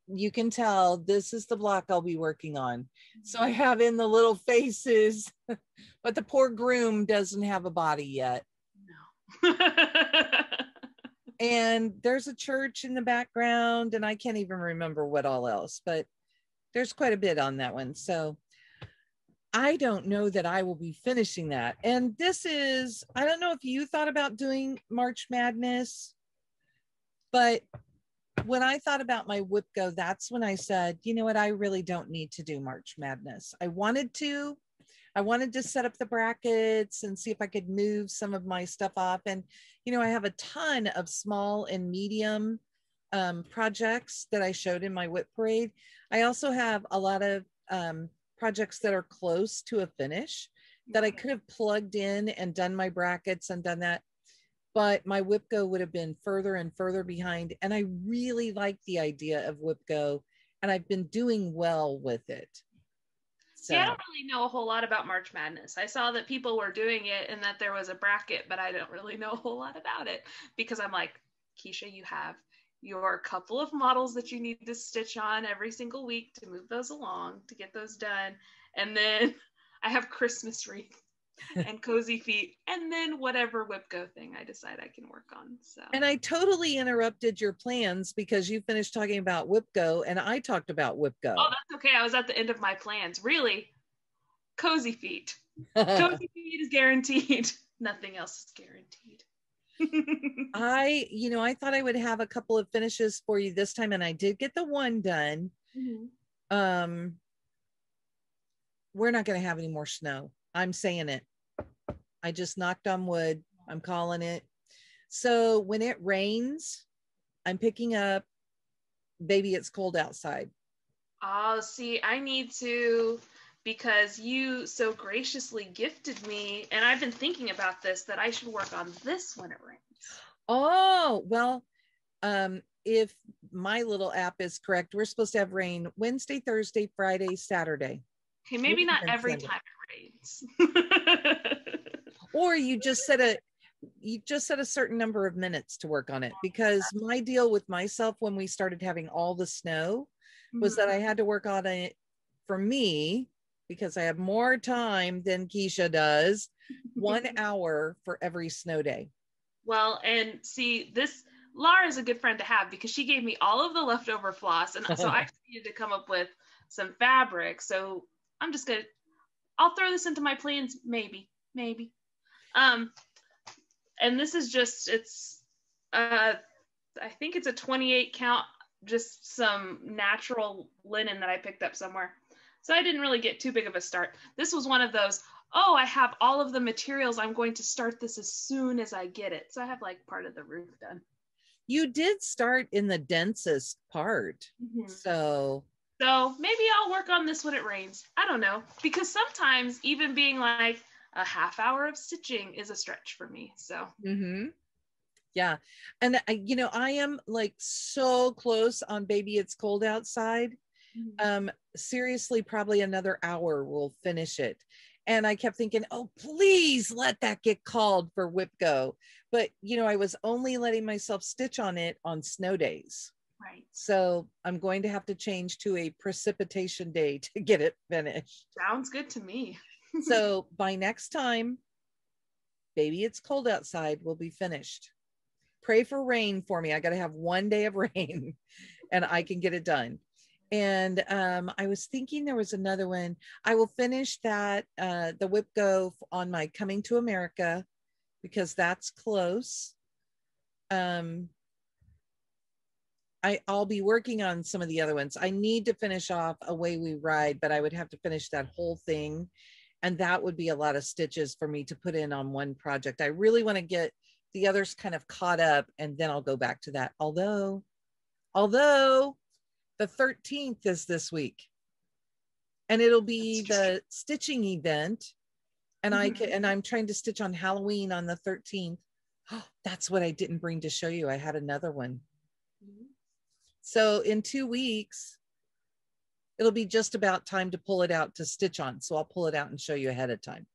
you can tell this is the block I'll be working on. So I have in the little faces, but the poor groom doesn't have a body yet. No. And there's a church in the background, and I can't even remember what all else, but there's quite a bit on that one. So I don't know that I will be finishing that. And this is, I don't know if you thought about doing March Madness, but when I thought about my whip go, that's when I said, you know what, I really don't need to do March Madness. I wanted to set up the brackets and see if I could move some of my stuff off. And, I have a ton of small and medium projects that I showed in my whip parade. I also have a lot of projects that are close to a finish that I could have plugged in and done my brackets and done that. But my whip go would have been further and further behind. And I really like the idea of whip go, and I've been doing well with it. So. See, I don't really know a whole lot about March Madness. I saw that people were doing it and that there was a bracket, but I don't really know a whole lot about it, because I'm like, Keisha, you have your couple of models that you need to stitch on every single week to move those along, to get those done. And then I have Christmas wreath and cozy feet, and then whatever whip go thing I decide I can work on. So. And I totally interrupted your plans because you finished talking about whip go and I talked about whip go. Oh, that's okay. I was at the end of my plans. Really, cozy feet. Cozy feet is guaranteed. Nothing else is guaranteed. I thought I would have a couple of finishes for you this time, and I did get the one done. Mm-hmm. We're not going to have any more snow. I'm saying it. I just knocked on wood. I'm calling it. So when it rains, I'm picking up Baby It's Cold Outside. Oh, see, I need to, because you so graciously gifted me, and I've been thinking about this, that I should work on this when it rains. Oh, well, if my little app is correct, we're supposed to have rain Wednesday, Thursday, Friday, Saturday. Okay, maybe not every time it rains. Or you just set a certain number of minutes to work on it, because my deal with myself when we started having all the snow was that I had to work on it for me, because I have more time than Keisha does, 1 hour for every snow day. Well, and see, Laura is a good friend to have, because she gave me all of the leftover floss, and so I needed to come up with some fabric. So I'll throw this into my plans, maybe. And this is just, I think it's a 28 count, just some natural linen that I picked up somewhere. So I didn't really get too big of a start. This was one of those, I have all of the materials. I'm going to start this as soon as I get it. So I have like part of the roof done. You did start in the densest part. So maybe I'll work on this when it rains. I don't know. Because sometimes even being like a half hour of stitching is a stretch for me. So. Yeah. And I am like so close on Baby It's Cold Outside. Seriously, probably another hour we'll finish it. And I kept thinking, oh, please let that get called for WIPGO. But, I was only letting myself stitch on it on snow days. Right. So I'm going to have to change to a precipitation day to get it finished. Sounds good to me. So by next time, Baby It's Cold Outside will be finished. Pray for rain for me. I got to have 1 day of rain and I can get it done. And I was thinking there was another one. I will finish that, the WIPGO on my Coming to America, because that's close. I'll be working on some of the other ones. I need to finish off Away We Ride, but I would have to finish that whole thing. And that would be a lot of stitches for me to put in on one project. I really want to get the others kind of caught up, and then I'll go back to that. Although the 13th is this week, and it'll be the stitching event. And I'm trying to stitch on Halloween on the 13th. Oh, that's what I didn't bring to show you. I had another one. So in 2 weeks, it'll be just about time to pull it out to stitch on. So I'll pull it out and show you ahead of time.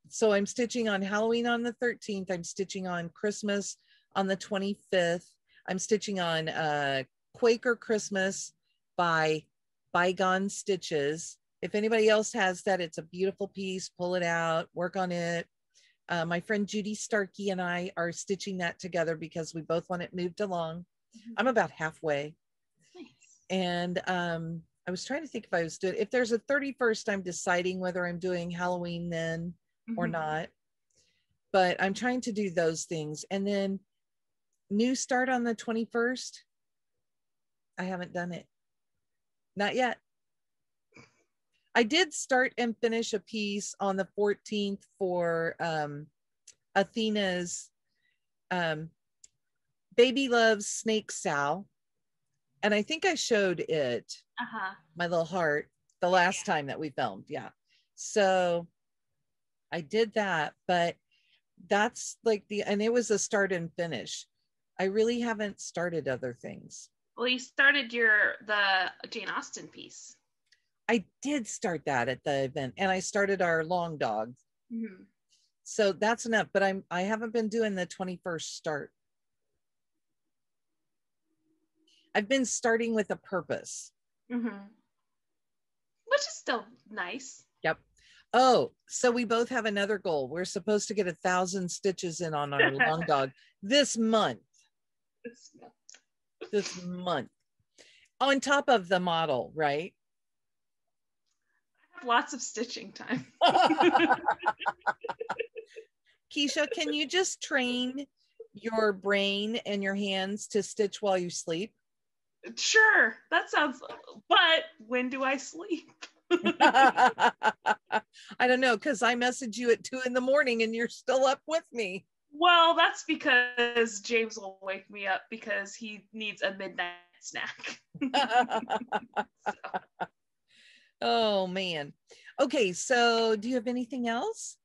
So I'm stitching on Halloween on the 13th. I'm stitching on Christmas on the 25th. I'm stitching on Quaker Christmas by Bygone Stitches. If anybody else has that, it's a beautiful piece. Pull it out, work on it. My friend Judy Starkey and I are stitching that together because we both want it moved along. I'm about halfway. Nice. And I was trying to think if there's a 31st, I'm deciding whether I'm doing Halloween then or not. But I'm trying to do those things. And then new start on the 21st. I haven't done it. Not yet. I did start and finish a piece on the 14th for Athena's Baby Loves Snake Sow. And I think I showed it, my little heart, the last time that we filmed. Yeah. So I did that, but that's like and it was a start and finish. I really haven't started other things. Well, you started the Jane Austen piece. I did start that at the event, and I started our long dog. So that's enough, but I haven't been doing the 21st start. I've been starting with a purpose. Which is still nice. Yep. Oh, so we both have another goal. We're supposed to get 1,000 stitches in on our long dog this month. This month. On top of the model, right? I have lots of stitching time. Keisha, can you just train your brain and your hands to stitch while you sleep? Sure, that sounds, but when do I sleep? I don't know, because I message you at 2 a.m. and you're still up with me. Well, that's because James will wake me up because he needs a midnight snack. Oh man. Okay, so do you have anything else?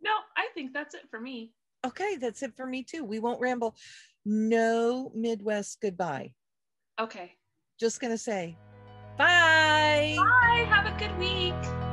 No, I think that's it for me. Okay, that's it for me too. We won't ramble. No Midwest goodbye. Okay. Just gonna say bye. Bye. Have a good week.